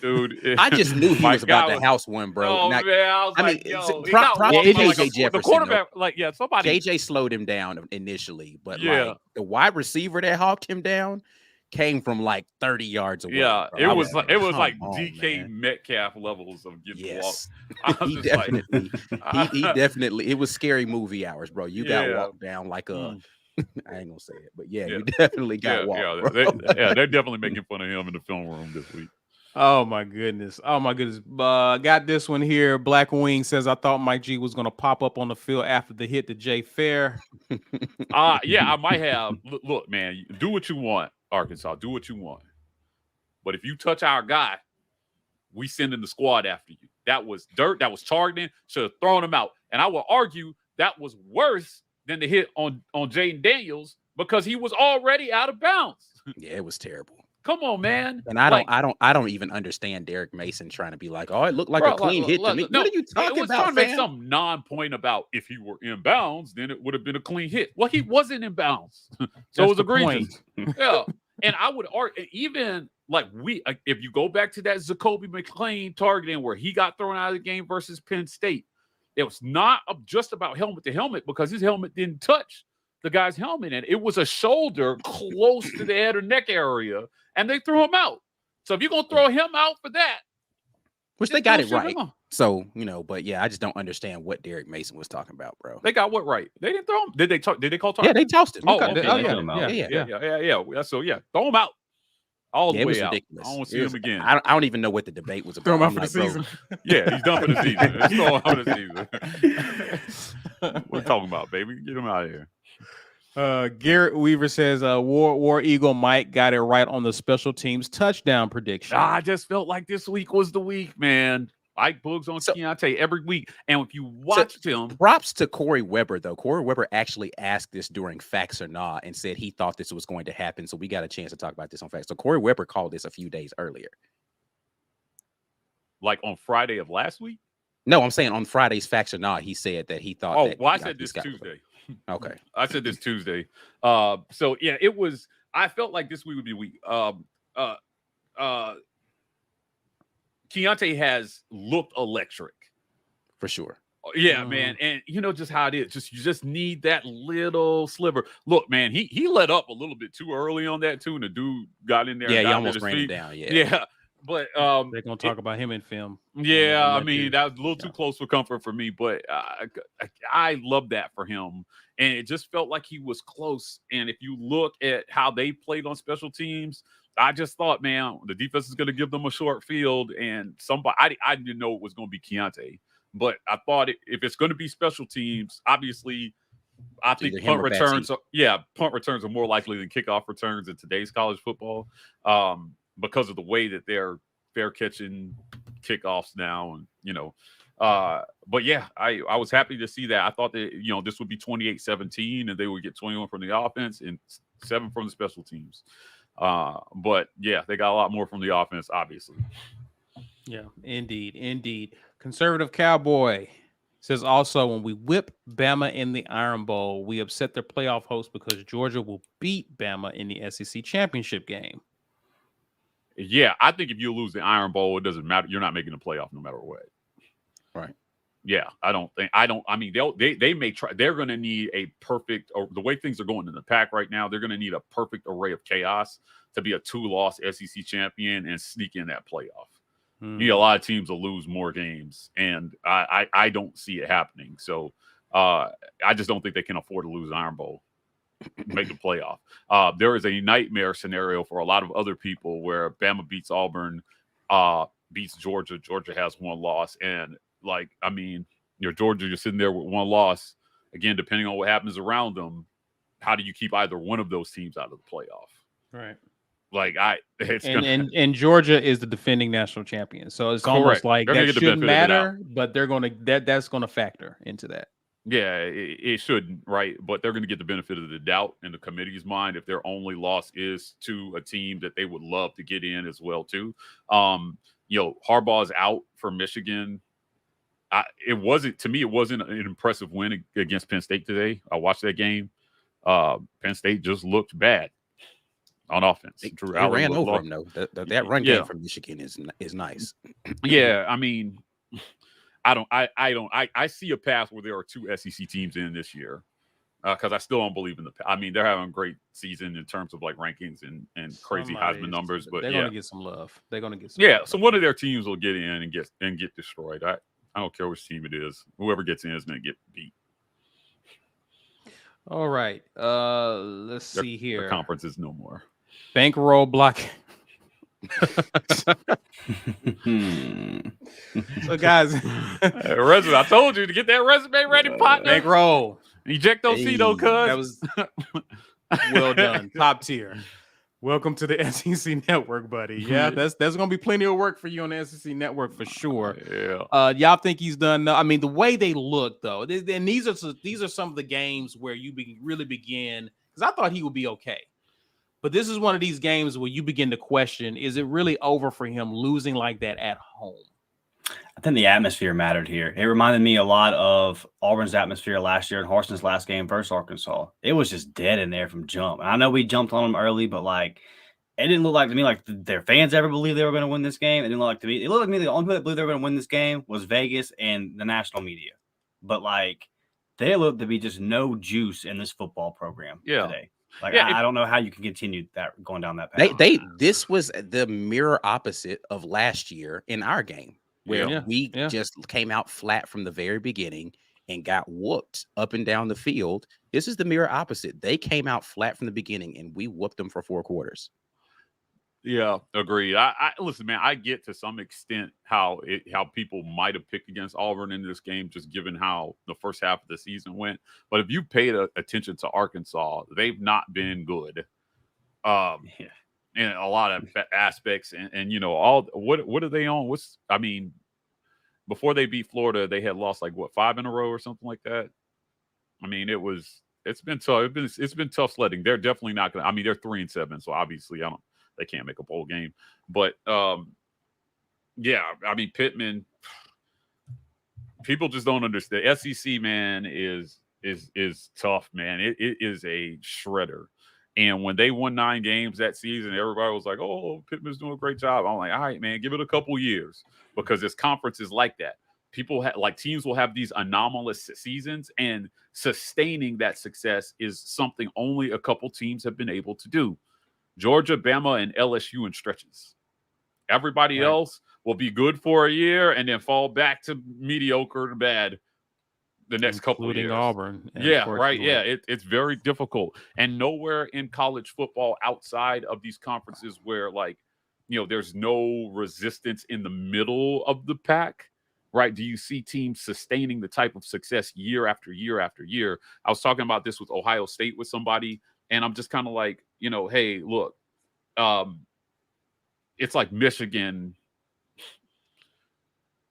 dude. I just knew he was about to house one, bro. Oh, man, I was like, JJ Jefferson. The quarterback, somebody. JJ slowed him down initially, but the wide receiver that hawked him down came from like 30 yards away. Yeah, bro. it was like DK Metcalf levels of getting walked. He definitely. It was scary movie hours, bro. You got walked down like a. I ain't gonna say it, but you definitely got walked. They're definitely making fun of him in the film room this week. Oh my goodness. Got this one here. Black Wing says, I thought Mike G was gonna pop up on the field after the hit to Jay Fair. I might have. Look, man, do what you want, Arkansas. Do what you want. But if you touch our guy, we send in the squad after you. That was dirt. That was targeting. Should have thrown him out. And I will argue that was worse than the hit on Jaden Daniels because he was already out of bounds. Yeah, it was terrible. Come on, man. And I don't even understand Derek Mason trying to be like, oh, it looked like a clean hit to me. No, what are you talking about, trying to make some non-point about if he were in bounds, then it would have been a clean hit. Well, he wasn't in bounds. So it was egregious. Yeah. And I would argue, even like if you go back to that Zacoby McClain targeting where he got thrown out of the game versus Penn State, it was not just about helmet to helmet because his helmet didn't touch the guy's helmet. And it was a shoulder close to the head or neck area, and they threw him out. So if you're going to throw him out for that. Which they got it right. So, but yeah, I just don't understand what Derek Mason was talking about, bro. They got what right? They didn't throw him. Did they call target? Yeah, they tossed him. Oh, okay. Yeah. So, yeah, throw him out. All the way out. Ridiculous. I don't want to see him again. I don't even know what the debate was about. Throw him out for the season. Yeah, he's done for the season. Let's throw him out for the season. What are talking about, baby? Get him out of here. Garrett Weaver says War Eagle Mike got it right on the special teams touchdown prediction. I just felt like this week was the week, man. Ike Boogs on Keontae every week. And if you watched him. Props to Corey Weber, though. Corey Weber actually asked this during Facts or Not and said he thought this was going to happen. So we got a chance to talk about this on Facts. So Corey Weber called this a few days earlier. Like on Friday of last week? No, I'm saying on Friday's Facts or Not, he said that he thought. I said this Tuesday. Okay. I said this Tuesday. So yeah, it was. I felt like this week would be weak. Keontae has looked electric. For sure. Yeah, man. And just how it is. You just need that little sliver. Look, man, he let up a little bit too early on that too. And the dude got in there. Yeah, and he almost ran him down. Yeah. But they're gonna talk about him in film. Yeah, I mean, that was a little too close for comfort for me, but I love that for him. And it just felt like he was close. And if you look at how they played on special teams, I just thought, man, the defense is going to give them a short field. And I didn't know it was going to be Keontae, but I thought if it's going to be special teams, obviously, I think punt returns are more likely than kickoff returns in today's college football because of the way that they're fair catching kickoffs now. And, but yeah, I was happy to see that. I thought that, this would be 28-17 and they would get 21 from the offense and 7 from the special teams. But yeah, they got a lot more from the offense, obviously. Yeah, indeed. Conservative Cowboy says also when we whip Bama in the Iron Bowl, we upset their playoff host because Georgia will beat Bama in the SEC championship game. Yeah, I think if you lose the Iron Bowl, it doesn't matter. You're not making the playoff no matter what. Right. Yeah, I mean, they may try. They're going to need a perfect, or the way things are going in the pack right now, they're going to need a perfect array of chaos to be a 2-loss SEC champion and sneak in that playoff. A lot of teams will lose more games, and I don't see it happening. So I just don't think they can afford to lose Iron Bowl, make the playoff. There is a nightmare scenario for a lot of other people where Bama beats Auburn, beats Georgia. Georgia has one loss, and Georgia, you're sitting there with one loss. Again, depending on what happens around them, how do you keep either one of those teams out of the playoff? Right. And Georgia is the defending national champion, so it's almost like that shouldn't matter, but they're going to that's going to factor into that. Yeah, it shouldn't, right? But they're going to get the benefit of the doubt in the committee's mind if their only loss is to a team that they would love to get in as well too. Harbaugh's out for Michigan. It wasn't an impressive win against Penn State today. I watched that game. Penn State just looked bad on offense. They ran over him though. That run game from Michigan is nice. Yeah, I mean, I see a path where there are two SEC teams in this year because I still don't believe in they're having a great season in terms of like rankings and crazy Heisman numbers, but they're going to get some love. They're going to get some love. So one of their teams will get in and get destroyed. I don't care which team it is. Whoever gets in is going to get beat. All right. Let's see here. The conference is no more. Bankroll block. So guys, resume. I told you to get that resume ready, partner. Bankroll. Eject those Cito, cuz. That was well done. Top tier. Welcome to the SEC Network, buddy. Yeah, there's going to be plenty of work for you on the SEC Network for sure. Yeah. Y'all think he's done? I mean, the way they look, though, and these are some of the games where you really begin, because I thought he would be okay. But this is one of these games where you begin to question, is it really over for him losing like that at home? I think the atmosphere mattered here. It reminded me a lot of Auburn's atmosphere last year in Horston's last game versus Arkansas. It was just dead in there from jump. And I know we jumped on them early, but like it didn't look like to me like their fans ever believed they were going to win this game. It didn't look like to me. It looked like to me the only people that believed they were going to win this game was Vegas and the national media. But like there looked to be just no juice in this football program today. Like I don't know how you can continue that going down that path. This was the mirror opposite of last year in our game, where we just came out flat from the very beginning and got whooped up and down the field. This is the mirror opposite. They came out flat from the beginning and we whooped them for 4 quarters. Yeah, agreed. I listen, man, I get to some extent how people might have picked against Auburn in this game, just given how the first half of the season went. But if you paid attention to Arkansas, they've not been good. In a lot of aspects, and what are they on? Before they beat Florida, they had lost 5 in a row or something like that. I mean, it's been tough. It's been tough sledding. They're definitely not going to. I mean, they're 3-7, so obviously they can't make a bowl game. But Pittman. People just don't understand. SEC, man, is tough, man. It is a shredder. And when they won 9 games that season, everybody was like, "Oh, Pittman's doing a great job." I'm like, "All right, man, give it a couple years," because this conference is like that. Teams will have these anomalous seasons, and sustaining that success is something only a couple teams have been able to do. Georgia, Bama, and LSU in stretches. Everybody else will be good for a year and then fall back to mediocre to bad the next couple of years. Auburn. Yeah, right. Yeah, it's very difficult. And nowhere in college football outside of these conferences where there's no resistance in the middle of the pack, right? Do you see teams sustaining the type of success year after year after year? I was talking about this with Ohio State with somebody, and I'm just kind of like, hey, look, it's like Michigan.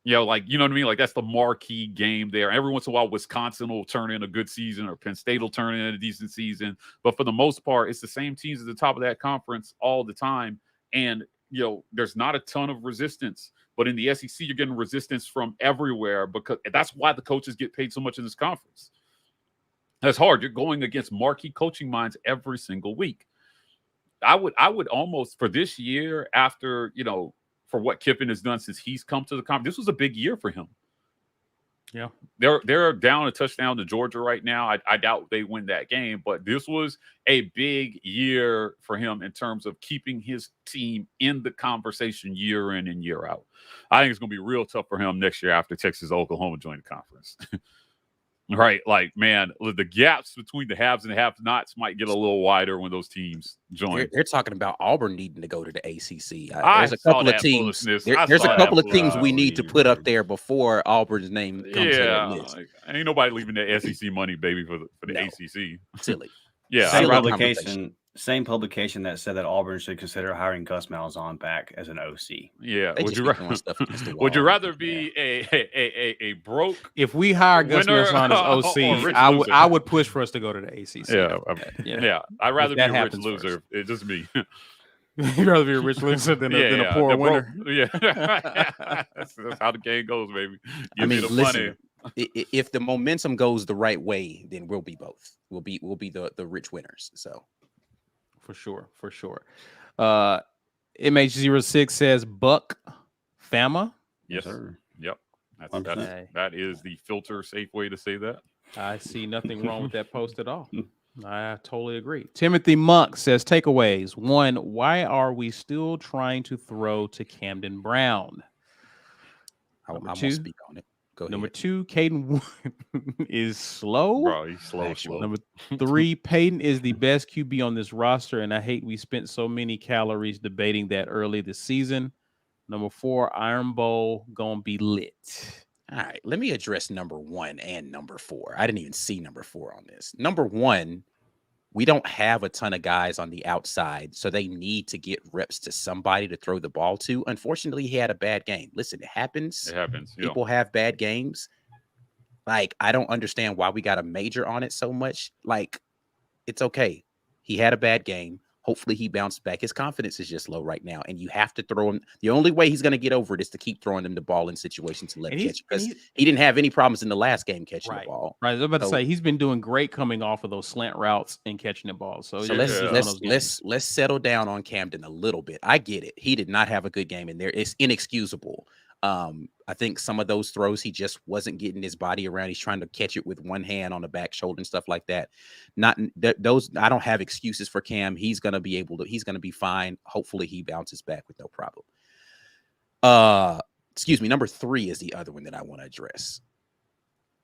You know what I mean? Like that's the marquee game there. Every once in a while, Wisconsin will turn in a good season, or Penn State will turn in a decent season. But for the most part, it's the same teams at the top of that conference all the time. And there's not a ton of resistance. But in the SEC, you're getting resistance from everywhere, because that's why the coaches get paid so much in this conference. That's hard. You're going against marquee coaching minds every single week. I would almost, for this year, after for what Kiffin has done since he's come to the conference, this was a big year for him. Yeah. They're down a touchdown to Georgia right now. I doubt they win that game, but this was a big year for him in terms of keeping his team in the conversation year in and year out. I think it's going to be real tough for him next year after Texas and Oklahoma join the conference. Right, like, man, the gaps between the haves and the have-nots might get a little wider when those teams join. They're talking about Auburn needing to go to the ACC. There's a couple of teams. There's a couple of teams we need to put up there before Auburn's name comes to that list. Like, ain't nobody leaving the SEC money, baby, for the ACC. Silly. Yeah, Same publication that said that Auburn should consider hiring Gus Malzahn back as an OC. Yeah, would you rather be a broke? If we hire Gus Malzahn as OC, I would push for us to go to the ACC. Yeah. I'd rather be a rich loser. It's just me. You'd rather be a rich loser than a poor winner. That's how the game goes, baby. Give me the money. If the momentum goes the right way, then we'll be both. We'll be the rich winners. So. For sure. MH06 says Buck Fama. Yes, sir. Yep. That is the filter safe way to say that. I see nothing wrong with that post at all. I totally agree. Timothy Monk says takeaways. 1, why are we still trying to throw to Camden Brown? I won't speak on it. Go ahead. Number 2, Caden is slow. Bro, he's slow. Number 3, Peyton is the best QB on this roster, and I hate we spent so many calories debating that early this season. Number 4, Iron Bowl gonna be lit. All right, let me address number 1 and number 4. I didn't even see number 4 on this. Number 1, we don't have a ton of guys on the outside, so they need to get reps to somebody to throw the ball to. Unfortunately, he had a bad game. Listen, it happens. People have bad games. Like, I don't understand why we got to major on it so much. Like, it's okay. He had a bad game. Hopefully he bounced back. His confidence is just low right now, and you have to throw him. The only way he's going to get over it is to keep throwing him the ball in situations to let him catch, because he didn't have any problems in the last game catching the ball. Right. I was about to say he's been doing great coming off of those slant routes and catching the ball. So let's settle down on Camden a little bit. I get it. He did not have a good game in there. It's inexcusable. I think some of those throws, he just wasn't getting his body around. He's trying to catch it with one hand on the back shoulder and stuff like that. Those, I don't have excuses for Cam. He's going to be fine. Hopefully he bounces back with no problem. Excuse me. Number 3 is the other one that I want to address.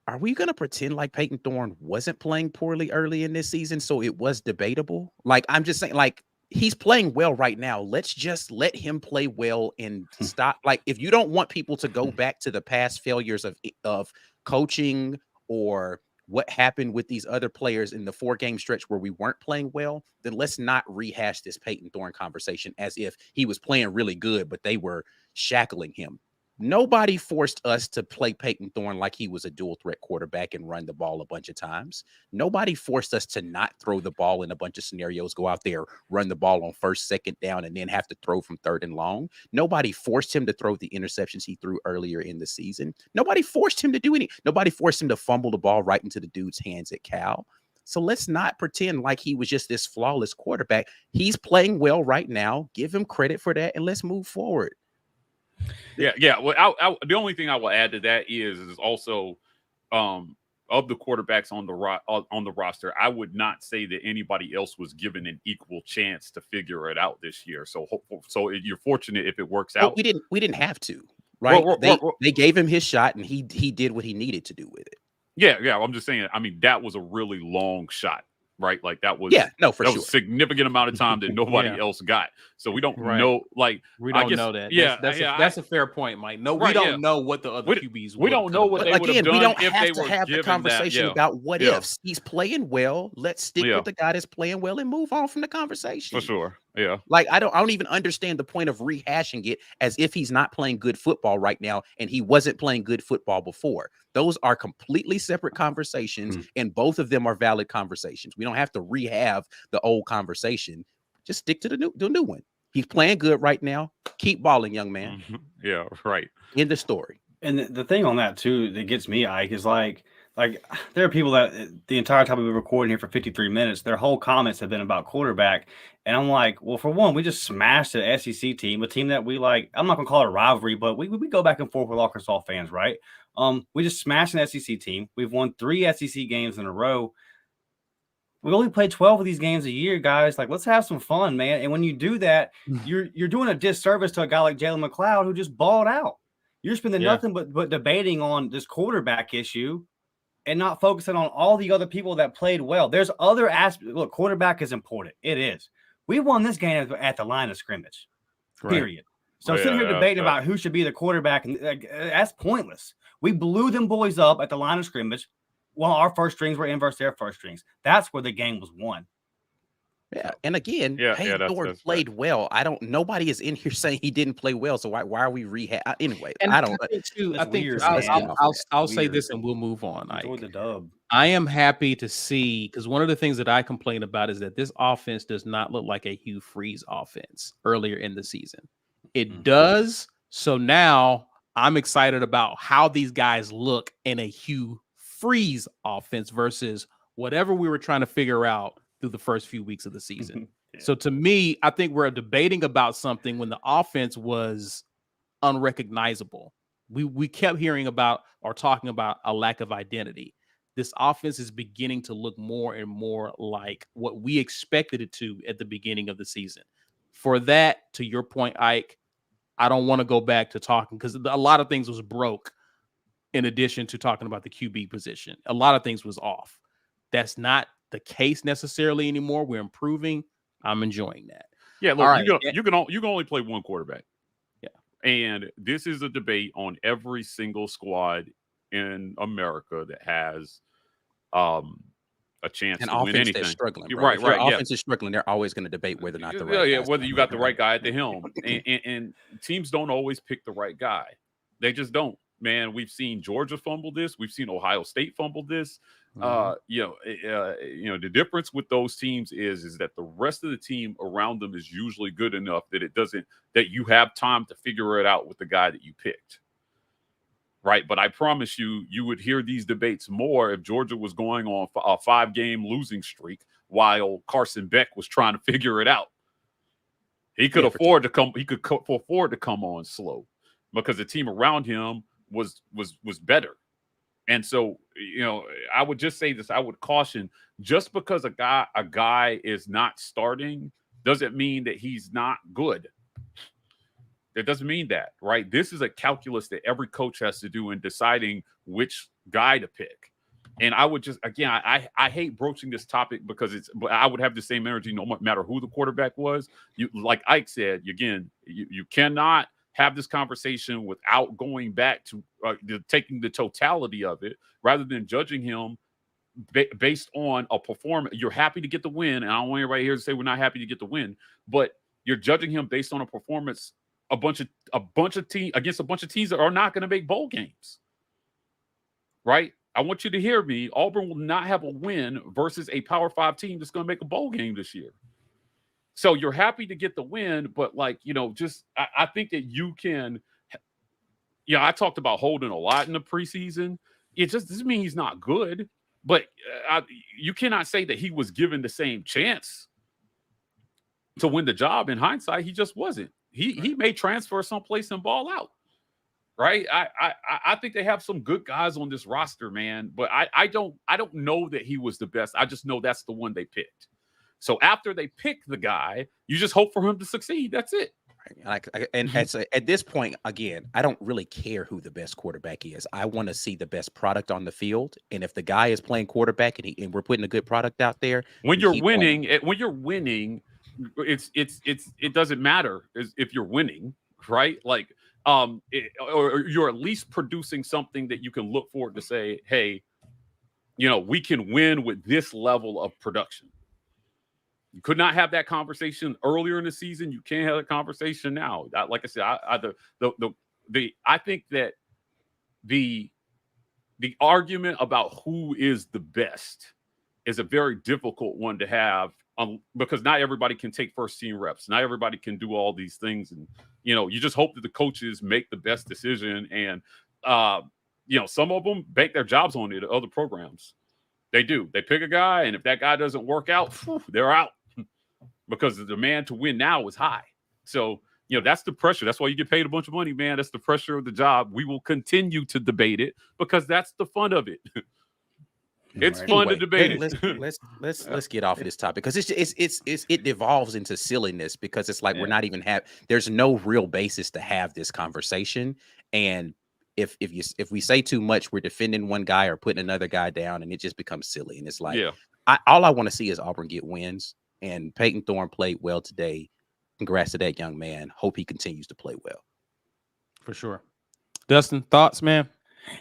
Are we going to pretend like Peyton Thorne wasn't playing poorly early in this season, so it was debatable? Like, I'm just saying, like, he's playing well right now. Let's just let him play well and stop. Like, if you don't want people to go back to the past failures of coaching or what happened with these other players in the 4-game stretch where we weren't playing well, then let's not rehash this Peyton Thorne conversation as if he was playing really good, but they were shackling him. Nobody forced us to play Peyton Thorne like he was a dual threat quarterback and run the ball a bunch of times. Nobody forced us to not throw the ball in a bunch of scenarios, go out there, run the ball on 1st, 2nd down, and then have to throw from 3rd and long. Nobody forced him to throw the interceptions he threw earlier in the season. Nobody forced him to do nobody forced him to fumble the ball right into the dude's hands at Cal. So let's not pretend like he was just this flawless quarterback. He's playing well right now. Give him credit for that, and let's move forward. Yeah. Well, the only thing I will add to that is also of the quarterbacks on the roster, I would not say that anybody else was given an equal chance to figure it out this year. So you're fortunate if it works out. We didn't have to, right? They gave him his shot, and he did what he needed to do with it. Yeah. I'm just saying. I mean, that was a really long shot. Right, like that was was a significant amount of time that nobody else got. So we don't know. Like we don't know that. That's a fair point, Mike. No, we don't know what the other QBs. We don't know what they would have done. We don't if have they to were have the conversation about what ifs. He's playing well. Let's stick with the guy that's playing well and move on from the conversation. For sure. Yeah. Like I don't even understand the point of rehashing it as if he's not playing good football right now and he wasn't playing good football before. Those are completely separate conversations, and both of them are valid conversations. We don't have to rehab the old conversation. Just stick to the new one. He's playing good right now. Keep balling, young man. Yeah, right. End the story. And the thing on that too that gets me, Ike, is like like there are people that the entire time we've been recording here for 53 minutes, their whole comments have been about quarterback. And I'm like, well, for one, we just smashed the SEC team, a team that we like. I'm not gonna call it a rivalry, but we go back and forth with Arkansas fans, right? We just smashed an SEC team. We've won 3 SEC games in a row. We only play 12 of these games a year, guys. Like, let's have some fun, man. And when you do that, you're doing a disservice to a guy like Jalen McLeod who just balled out. You're spending nothing but debating on this quarterback issue and not focusing on all the other people that played well. There's other aspects. Look, quarterback is important. It is. We won this game at the line of scrimmage, period. So sitting here debating about who should be the quarterback, and that's pointless. We blew them boys up at the line of scrimmage while our first strings were in versus their first strings. That's where the game was won. Yeah, and again, Peyton Thorne played well. Nobody is in here saying he didn't play well. So why are we rehab? Anyway, and I don't. I think I'll say this and we'll move on. Enjoy the dub. I am happy to see, because one of the things that I complain about is that this offense does not look like a Hugh Freeze offense earlier in the season. It does. So now I'm excited about how these guys look in a Hugh Freeze offense versus whatever we were trying to figure out through the first few weeks of the season. So to me, I think we're debating about something when the offense was unrecognizable. We kept hearing about or talking about a lack of identity. This offense is beginning to look more and more like what we expected it to at the beginning of the season. For that, to your point, Ike, I don't want to go back to talking because a lot of things was broke in addition to talking about the QB position. A lot of things was off. That's not the case necessarily anymore. We're improving. I'm enjoying that. Yeah, look, right. you can only play one quarterback. Yeah. And this is a debate on every single squad in America that has a chance to win anything. That's struggling, right. Offense is struggling. They're always going to debate whether or not the right whether you got the right guy at the helm. and teams don't always pick the right guy. They just don't. Man, we've seen Georgia fumble this. We've seen Ohio State fumble this. The difference with those teams is that the rest of the team around them is usually good enough that you have time to figure it out with the guy that you picked. Right. But I promise you would hear these debates more if Georgia was going on a 5-game losing streak while Carson Beck was trying to figure it out. He could afford to come. He could afford to come on slow because the team around him was better. And so, I would just say this. I would caution, just because a guy is not starting doesn't mean that he's not good. It doesn't mean that, right? This is a calculus that every coach has to do in deciding which guy to pick. And I would just, again, I hate broaching this topic because I would have the same energy no matter who the quarterback was. Like Ike said, again, you cannot have this conversation without going back to taking the totality of it rather than judging him based on a performance. You're happy to get the win, and I don't want anybody here to say we're not happy to get the win, but you're judging him based on a performance a bunch of teams against a bunch of teams that are not going to make bowl games. Right? I want you to hear me. Auburn will not have a win versus a Power 5 team that's going to make a bowl game this year. So you're happy to get the win, but I think that you can. I talked about Holden a lot in the preseason. It just doesn't mean he's not good, but you cannot say that he was given the same chance to win the job. In hindsight, he just wasn't. He may transfer someplace and ball out. Right? I think they have some good guys on this roster, man, but I don't know that he was the best. I just know that's the one they picked. So after they pick the guy, you just hope for him to succeed. That's it. At this point, again, I don't really care who the best quarterback is. I want to see the best product on the field. And if the guy is playing quarterback and we're putting a good product out there, when you're winning, it doesn't matter if you're winning, right? Like, or you're at least producing something that you can look forward to say, hey, we can win with this level of production. You could not have that conversation earlier in the season. You can't have that conversation now. Like I said, I think that the argument about who is the best is a very difficult one to have because not everybody can take first team reps. Not everybody can do all these things. And, you just hope that the coaches make the best decision. And some of them bank their jobs on it at other programs. They do. They pick a guy, and if that guy doesn't work out, they're out because the demand to win now is high. So, that's the pressure. That's why you get paid a bunch of money, man. That's the pressure of the job. We will continue to debate it because that's the fun of it. It's fun to debate it. Let's get off of this topic because it devolves into silliness because it's like we're not even there's no real basis to have this conversation. And if we say too much, we're defending one guy or putting another guy down, and it just becomes silly. And it's like, all I want to see is Auburn get wins. And Peyton Thorne played well today. Congrats to that young man. Hope he continues to play well. For sure. Dustin, thoughts, man?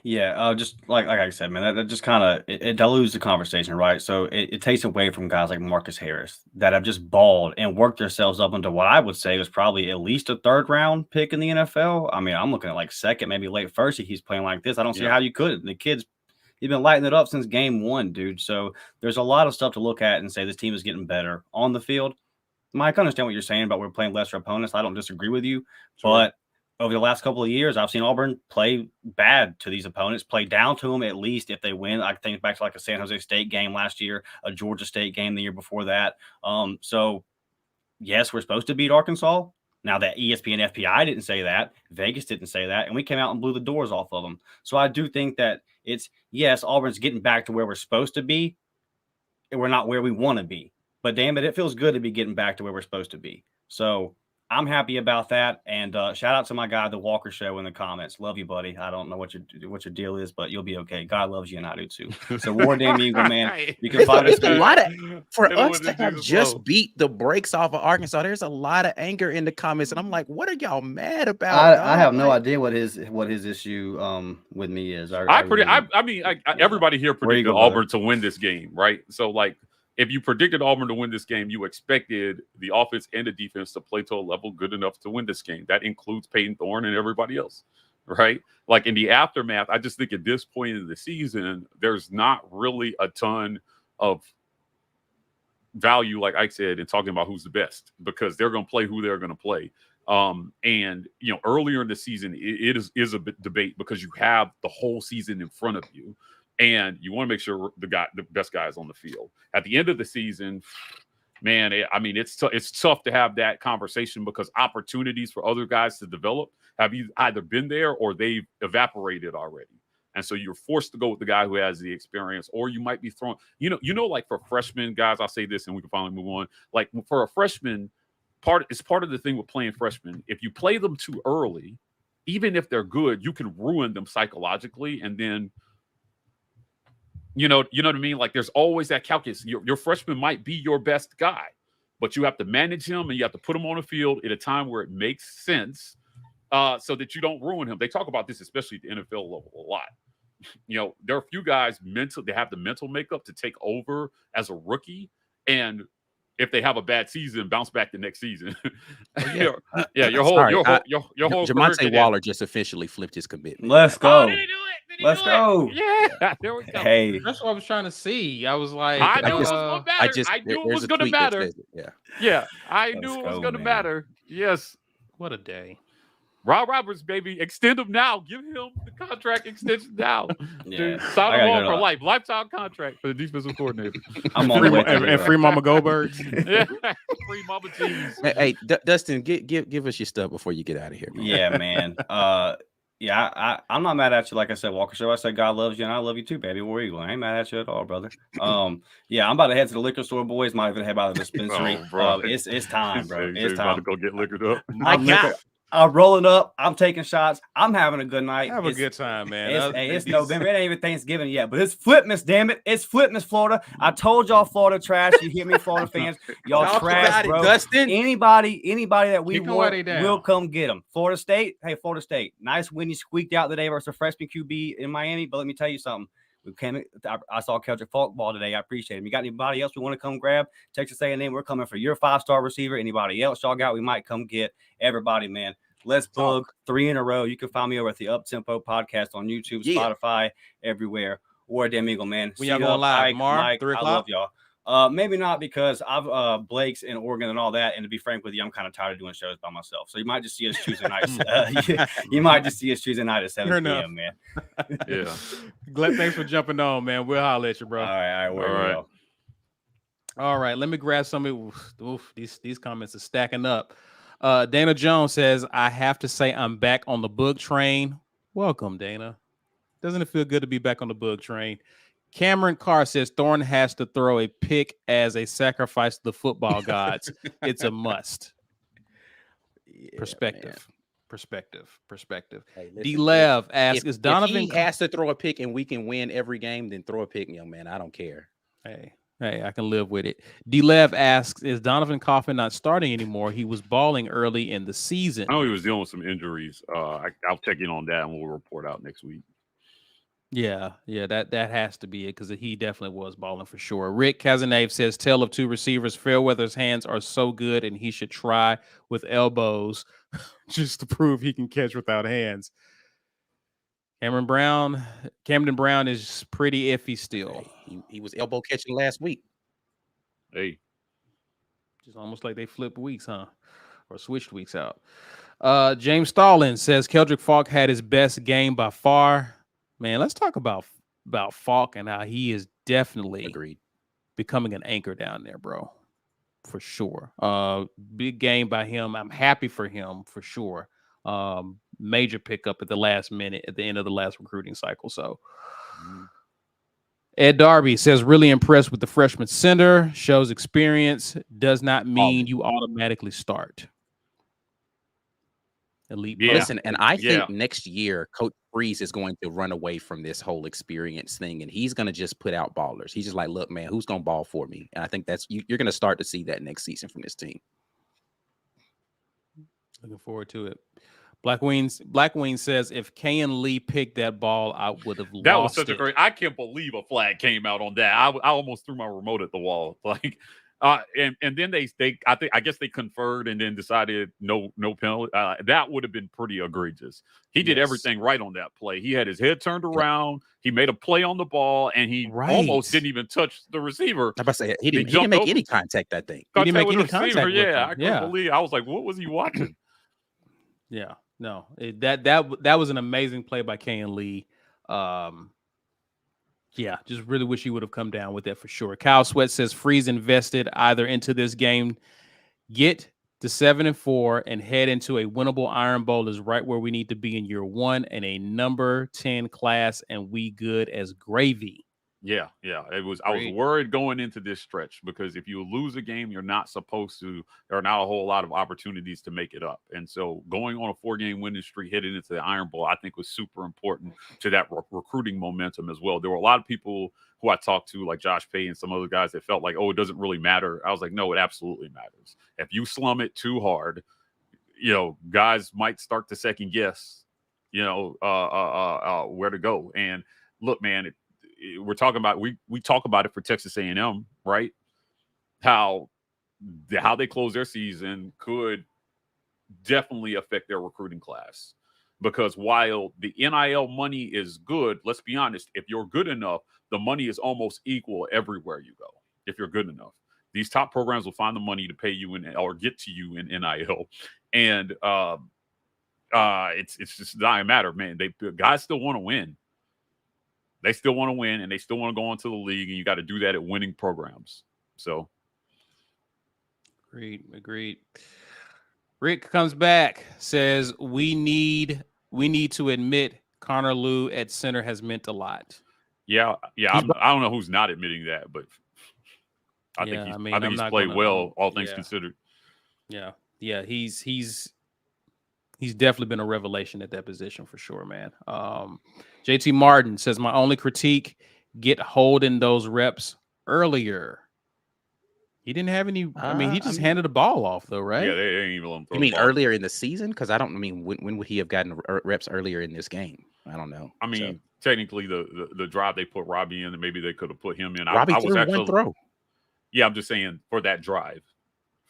Yeah, just like I said, man, that just kind of it dilutes the conversation, right? So it takes away from guys like Marcus Harris that have just balled and worked themselves up into what I would say was probably at least a 3rd round pick in the NFL. I mean, I'm looking at like 2nd, maybe late 1st. If he's playing like this, I don't see how you could. The kid's he's been lighting it up since game 1, dude. So there's a lot of stuff to look at and say this team is getting better on the field. Mike, I understand what you're saying about we're playing lesser opponents. I don't disagree with you, but over the last couple of years, I've seen Auburn play bad to these opponents, play down to them at least if they win. I think back to like a San Jose State game last year, a Georgia State game the year before that. So, yes, we're supposed to beat Arkansas. Now that ESPN FPI didn't say that, Vegas didn't say that, and we came out and blew the doors off of them. So I do think that Auburn's getting back to where we're supposed to be, and we're not where we want to be. But damn it feels good to be getting back to where we're supposed to be. So I'm happy about that. And shout out to my guy, The Walker Show, in the comments. Love you, buddy. I don't know what your deal is, but you'll be okay. God loves you, and I do too. So War Damn Eagle, man. You can find us. A lot for us to have just beat the brakes off of Arkansas. There's a lot of anger in the comments, and I'm like, what are y'all mad about? I have no idea what his issue with me is. Everybody here predicted Auburn to win this game, right? So like, if you predicted Auburn to win this game, you expected the offense and the defense to play to a level good enough to win this game. That includes Peyton Thorne and everybody else, right? Like in the aftermath, I just think at this point in the season, there's not really a ton of value, like Ike said, in talking about who's the best because they're going to play who they're going to play. And earlier in the season, it is a debate because you have the whole season in front of you. And you want to make sure the best guy is on the field. At the end of the season, man, it's tough to have that conversation because opportunities for other guys to develop have either been there or they've evaporated already. And so you're forced to go with the guy who has the experience, or you might be thrown. Like for freshmen guys, I'll say this, and we can finally move on. Like for a freshman, it's part of the thing with playing freshmen. If you play them too early, even if they're good, you can ruin them psychologically, and then. You know what I mean? Like there's always that calculus. Your freshman might be your best guy, but you have to manage him and you have to put him on the field at a time where it makes sense so that you don't ruin him. They talk about this, especially at the NFL level, a lot. There are a few guys they have the mental makeup to take over as a rookie. And if they have a bad season, bounce back the next season. Your whole Jamonte Waller just officially flipped his commitment. Let's go. Oh, did he do it? Let's go. Yeah, there we go. Hey, that's what I was trying to see. I was like, I knew it was going to matter. I knew it was going to matter. Yeah, I knew it was going to matter. Yes. What a day. Rob Roberts, baby, extend him now. Give him the contract extension now. Yeah. Sign him on for life. Lifetime contract for the defensive coordinator. I'm on the way and free Mama Goldbergs. Yeah, free Mama Cheese. Hey, Dustin, give us your stuff before you get out of here, man. Yeah, man. I'm not mad at you. Like I said, Walker Show, I said God loves you, and I love you too, baby. Where are you going? I ain't mad at you at all, brother. I'm about to head to the liquor store, boys. Might even head by the dispensary. It's time, bro. It's time to go get liquored up. I'm rolling up. I'm taking shots. I'm having a good night. Have a good time, man. It's November. It ain't even Thanksgiving yet, but it's Flipmas, damn it. It's Flipmas, Florida. I told y'all Florida trash. You hear me, Florida fans? Y'all trash, bro. Dustin. Anybody that we want will come get them. Florida State. Nice win. You squeaked out today versus a freshman QB in Miami, but let me tell you something. I saw Keldrick Falk ball today. I appreciate him. You got anybody else we want to come grab? Texas A&M, we're coming for your 5-star receiver. Anybody else y'all got, we might come get. Everybody, man. Let's bug 3 in a row. You can find me over at the Uptempo podcast on YouTube, Spotify, everywhere. War Damn Eagle, man. We y'all going live tomorrow, Mike, 3 o'clock? I love y'all. Maybe not, because I've Blake's in Oregon and all that. And to be frank with you, I'm kind of tired of doing shows by myself. So you might just see us Tuesday night. You might just see us Tuesday night at 7 p.m. Man. Yeah. Glad, thanks for jumping on, man. We'll holler at you, bro. All right. All right, let me grab some of these comments are stacking up. Dana Jones says, I have to say I'm back on the bug train. Welcome, Dana. Doesn't it feel good to be back on the bug train? Cameron Carr says Thorne has to throw a pick as a sacrifice to the football gods. It's a must. Yeah, Perspective. Hey, listen, D-Lev asks, is Donovan... If he has to throw a pick and we can win every game, then throw a pick, young man. I don't care. Hey, I can live with it. D-Lev asks, is Donovan Coffin not starting anymore? He was balling early in the season. I know he was dealing with some injuries. I'll check in on that and we'll report out next week. Yeah, that has to be it, because he definitely was balling for sure. Rick Cazenave says, tale of two receivers. Fairweather's hands are so good, and he should try with elbows just to prove he can catch without hands. Camden Brown is pretty iffy still. He was elbow catching last week. Hey. Just almost like they flipped weeks, huh? Or switched weeks out. James Stallings says, Keldrick Falk had his best game by far. Man, let's talk about Falk and how he is definitely becoming an anchor down there, bro. For sure. Big game by him. I'm happy for him, for sure. Major pickup at the last minute at the end of the last recruiting cycle. So Ed Darby says, really impressed with the freshman center. Shows experience. Does not mean you automatically start. Elite. Yeah. Listen, and I think next year, Coach Freeze is going to run away from this whole experience thing, and he's going to just put out ballers. He's just like, look, man, who's going to ball for me? And I think that's you're going to start to see that next season from this team. Looking forward to it. Blackwing says, if Kayan Lee picked that ball, I would have lost it. That was such a great. I can't believe a flag came out on that. I almost threw my remote at the wall. Like, and then I guess they conferred and then decided no penalty. That would have been pretty egregious. He did everything right on that play. He had his head turned around. He made a play on the ball, and he almost didn't even touch the receiver. I'm about to say he didn't make any contact. That thing. He didn't make any contact. Yeah, I couldn't believe. I was like, what was he watching? Yeah, no, that was an amazing play by Kayan Lee. Yeah, just really wish he would have come down with that for sure. Kyle Sweat says Freeze invested either into this game, get to 7-4, and head into a winnable Iron Bowl is right where we need to be in year one, and a number 10 class, and we good as gravy. Yeah. It was. I was worried going into this stretch because if you lose a game, you're not supposed to. There are not a whole lot of opportunities to make it up, and so going on a 4-game winning streak heading into the Iron Bowl, I think, was super important to that recruiting momentum as well. There were a lot of people who I talked to, like Josh Pay and some other guys, that felt like, oh, it doesn't really matter. I was like, no, it absolutely matters. If you slum it too hard, guys might start to second guess, where to go. And look, man. We're talking about we talk about it for Texas A&M, right? How they close their season could definitely affect their recruiting class, because while the NIL money is good, let's be honest, if you're good enough, the money is almost equal everywhere you go. If you're good enough, these top programs will find the money to pay you or get to you in NIL, and it's just not a matter, man. Guys still want to win. They still want to win, and they still want to go into the league, and you got to do that at winning programs. So, agreed. Rick comes back, says we need to admit Connor Lew at center has meant a lot. Yeah. I don't know who's not admitting that, but I think he's played well, all things considered. Yeah. He's definitely been a revelation at that position for sure, man. JT Martin says, my only critique, get Holden those reps earlier. He didn't have any. He just handed the ball off, though, right? Yeah, they ain't even let him throw. You mean earlier in the season? Because when would he have gotten reps earlier in this game? I don't know. Technically, the drive they put Robbie in, and maybe they could have put him in. Robbie threw one throw. Yeah, I'm just saying for that drive.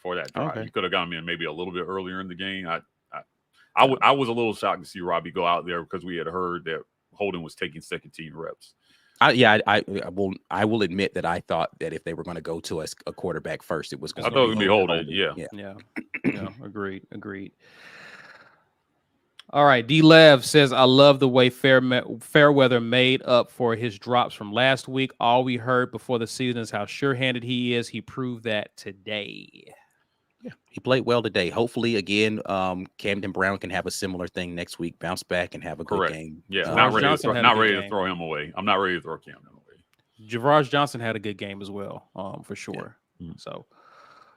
Okay. You could have gotten him in maybe a little bit earlier in the game. I was a little shocked to see Robbie go out there because we had heard that Holden was taking second team reps. I will admit that I thought that if they were going to go to a quarterback first, it was going I thought it would be Holden. Yeah. Agreed. All right, D Lev says, I love the way Fairweather made up for his drops from last week. All we heard before the season is how sure-handed he is. He proved that today. Yeah, he played well today. Hopefully, again, Camden Brown can have a similar thing next week, bounce back and have a good game. Yeah, not ready to throw him away. I'm not ready to throw Camden away. Javaraj Johnson had a good game as well, for sure. Yeah. So,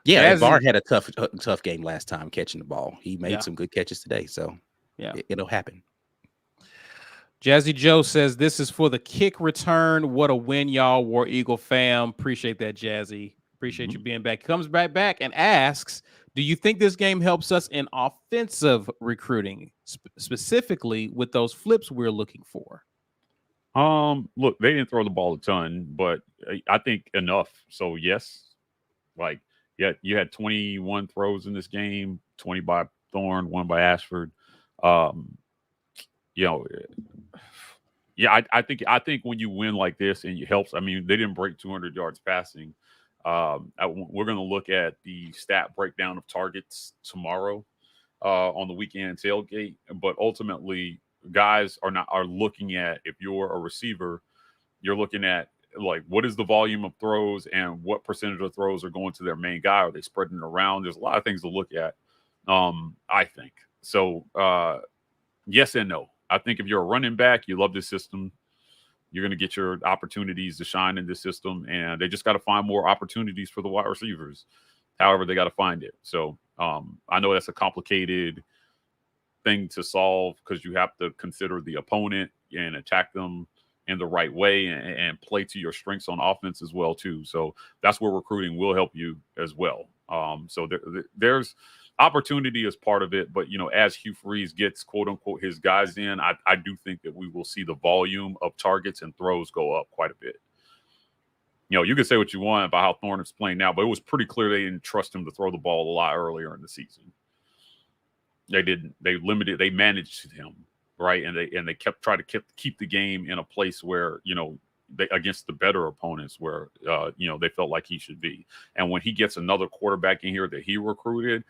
yeah, Bard had a tough game last time catching the ball. He made some good catches today, so yeah, it'll happen. Jazzy Joe says, this is for the kick return. What a win, y'all, War Eagle fam. Appreciate that, Jazzy. Appreciate you being back. Comes back and asks, do you think this game helps us in offensive recruiting, specifically with those flips we're looking for? Look, they didn't throw the ball a ton, but I think enough. So yes, you had 21 throws in this game, 20 by Thorne, 1 by Ashford. I think when you win like this and it helps. I mean, they didn't break 200 yards passing. We're going to look at the stat breakdown of targets tomorrow on the weekend tailgate. But ultimately, guys are looking at, if you're a receiver, you're looking at what is the volume of throws and what percentage of throws are going to their main guy? Are they spreading it around? There's a lot of things to look at. I think so. Yes and no. I think if you're a running back, you love this system. You're going to get your opportunities to shine in this system, and they just got to find more opportunities for the wide receivers. However, they got to find it. So I know that's a complicated thing to solve because you have to consider the opponent and attack them in the right way and play to your strengths on offense as well too. So that's where recruiting will help you as well. So there's opportunity as part of it, but as Hugh Freeze gets quote unquote his guys in, I do think that we will see the volume of targets and throws go up quite a bit. You can say what you want about how Thorne is playing now, but it was pretty clear they didn't trust him to throw the ball a lot earlier in the season. They didn't. They managed him, right? And they trying to keep the game in a place where, they against the better opponents where they felt like he should be. And when he gets another quarterback in here that he recruited,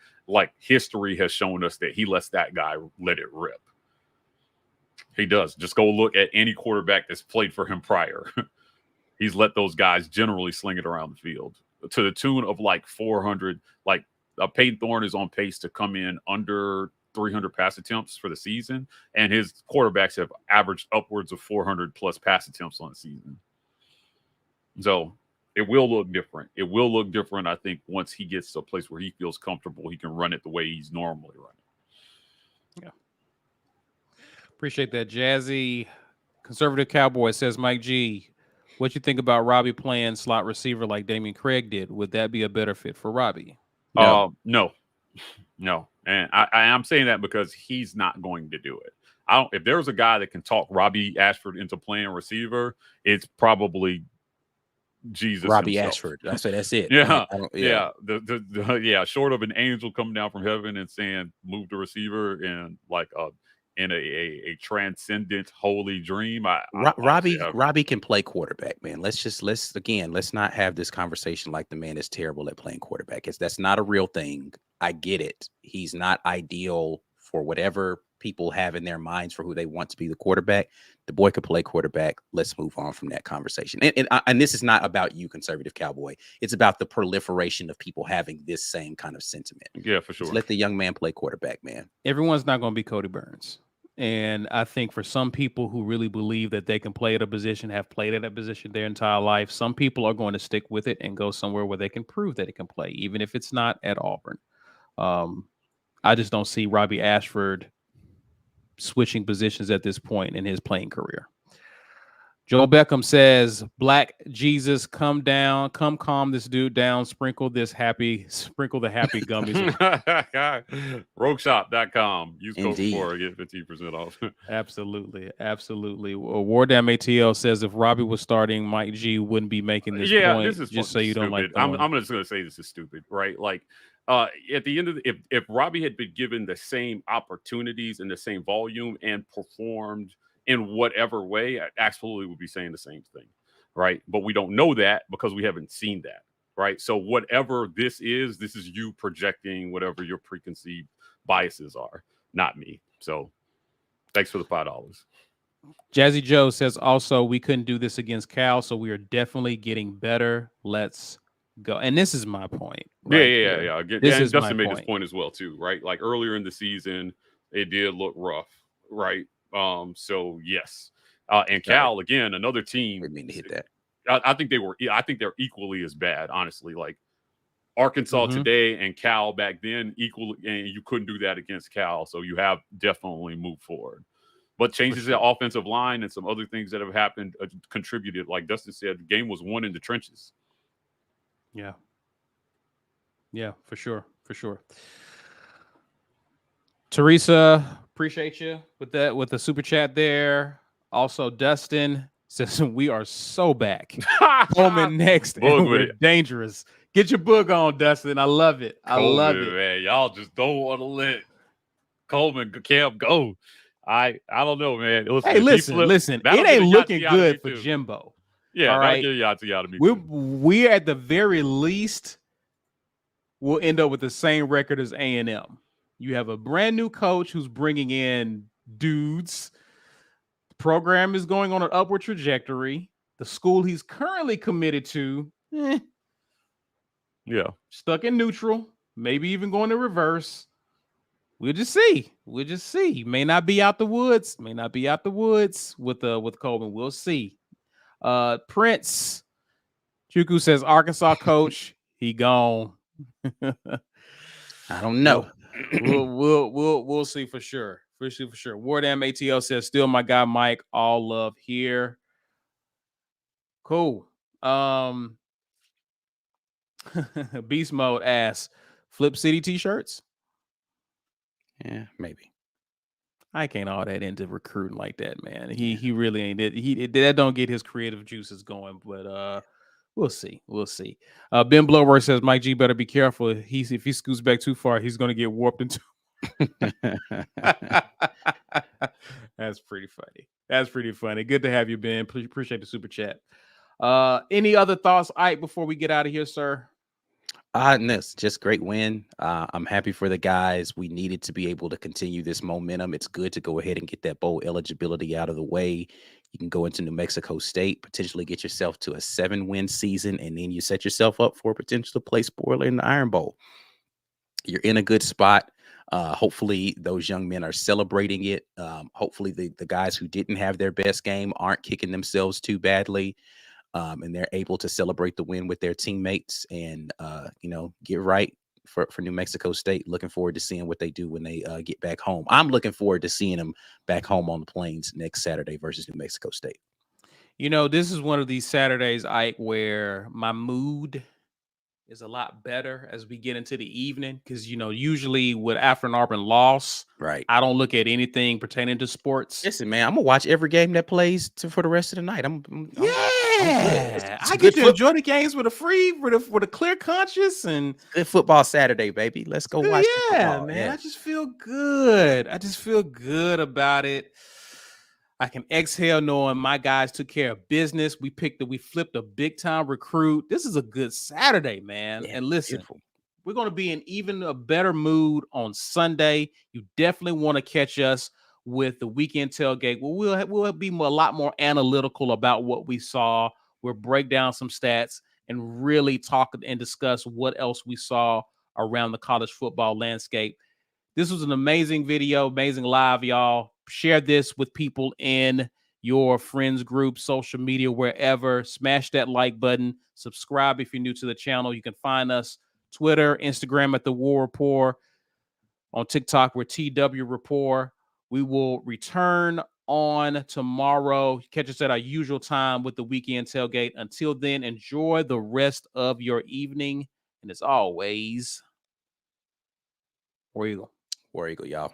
history has shown us that he lets that guy let it rip. He does. Just go look at any quarterback that's played for him prior. He's let those guys generally sling it around the field to the tune of 400. Peyton Thorne is on pace to come in under 300 pass attempts for the season, and his quarterbacks have averaged upwards of 400 plus pass attempts on the season. So it will look different. It will look different, I think, once he gets to a place where he feels comfortable, he can run it the way he's normally running. Yeah. Appreciate that, Jazzy. Conservative Cowboy says, Mike G, what you think about Robbie playing slot receiver like Damian Craig did? Would that be a better fit for Robbie? No. And I am saying that because he's not going to do it. If there's a guy that can talk Robbie Ashford into playing receiver, it's probably Jesus Robbie himself. Ashford. I say that's it. Short of an angel coming down from heaven and saying move the receiver and in a transcendent holy dream. Robbie can play quarterback, man. Let's not have this conversation like the man is terrible at playing quarterback. That's not a real thing. I get it. He's not ideal for whatever people have in their minds for who they want to be the quarterback. The boy could play quarterback. Let's move on from that conversation. And this is not about you, conservative cowboy. It's about the proliferation of people having this same kind of sentiment. Yeah, for sure. Just let the young man play quarterback, man. Everyone's not going to be Cody Burns. And I think for some people who really believe that they can play at a position, have played at a position their entire life, some people are going to stick with it and go somewhere where they can prove that it can play, even if it's not at Auburn. I just don't see Robbie Ashford switching positions at this point in his playing career. Joe Beckham says, Black Jesus, come down, come calm this dude down, sprinkle the happy gummies. Rogueshop.com. Use code 4, get 15% off. Absolutely. Wardam ATL says if Robbie was starting, Mike G wouldn't be making this point. This is just so you stupid. don't like. I'm just going to say this is stupid, right? At the end of if Robbie had been given the same opportunities and the same volume and performed in whatever way, I absolutely would be saying the same thing, right? But we don't know that because we haven't seen that, right? So whatever this is you projecting whatever your preconceived biases are, not me. So thanks for the $5. Jazzy Joe says also we couldn't do this against Cal, so we are definitely getting better. Let's go. And this is my point. Right yeah. This and is Dustin my made point. this point as well too, right? Like earlier in the season, it did look rough, right? So yes, and Cal again, another team. Didn't mean to hit that. I think they're equally as bad, honestly. Like Arkansas today and Cal back then, equally, and you couldn't do that against Cal. So you have definitely moved forward. But changes in the offensive line and some other things that have happened contributed. Like Dustin said, the game was won in the trenches. Yeah. Yeah, for sure. For sure. Teresa, appreciate you with the super chat there. Also, Dustin says we are so back. Coleman next, and we're dangerous. Get your book on, Dustin. I love it. I love it, man. Y'all just don't want to let Coleman Cam go. I don't know, man. Listen. It ain't looking good for Jimbo. Yeah, all right. That'll get Yachty out of me. We're at the very least we'll end up with the same record as A&M. You have a brand new coach who's bringing in dudes. The program is going on an upward trajectory. The school he's currently committed to, stuck in neutral, maybe even going to reverse. We'll just see. May not be out the woods. With Coleman. We'll see. Prince Chuku says Arkansas coach, he gone. I don't know. We'll see for sure. Wardam ATL says still my guy Mike. All love here. Cool. Beast Mode asks, Flip City t-shirts? Yeah, maybe. I can't all that into recruiting like that, man. He really ain't it. That don't get his creative juices going, but we'll see. Ben Blower says Mike G better be careful. If he scoots back too far, he's gonna get warped into. That's pretty funny. Good to have you, Ben. Appreciate the super chat. Any other thoughts, Ike, before we get out of here, sir? No, just great win. I'm happy for the guys. We needed to be able to continue this momentum. It's good to go ahead and get that bowl eligibility out of the way. You can go into New Mexico State, potentially get yourself to a 7-win season, and then you set yourself up for a potential to play spoiler in the Iron Bowl. You're in a good spot. Hopefully those young men are celebrating it. Hopefully the guys who didn't have their best game aren't kicking themselves too badly. And they're able to celebrate the win with their teammates and, get right for New Mexico State. Looking forward to seeing what they do when they get back home. I'm looking forward to seeing them back home on the plains next Saturday versus New Mexico State. This is one of these Saturdays, Ike, where my mood is a lot better as we get into the evening. Because, usually after an Auburn loss, right, I don't look at anything pertaining to sports. Listen, man, I'm going to watch every game that plays for the rest of the night. I get to enjoy the games with a clear conscience and good football Saturday, baby. Let's go watch. Yeah, man. Yeah. I just feel good. About it. I can exhale knowing my guys took care of business. We flipped a big time recruit. This is a good Saturday, man. Yeah, and listen, beautiful. We're going to be in even a better mood on Sunday. You definitely want to catch us with the weekend tailgate. We'll be a lot more analytical about what we saw. We'll break down some stats and really talk and discuss what else we saw around the college football landscape. This was an amazing video, amazing live, y'all. Share this with people in your friends group, social media, wherever. Smash that like button. Subscribe if you're new to the channel. You can find us Twitter, Instagram at The War Report. On TikTok, we're TW Report. We will return on tomorrow. Catch us at our usual time with the weekend tailgate. Until then, enjoy the rest of your evening. And as always, War Eagle. War Eagle, y'all.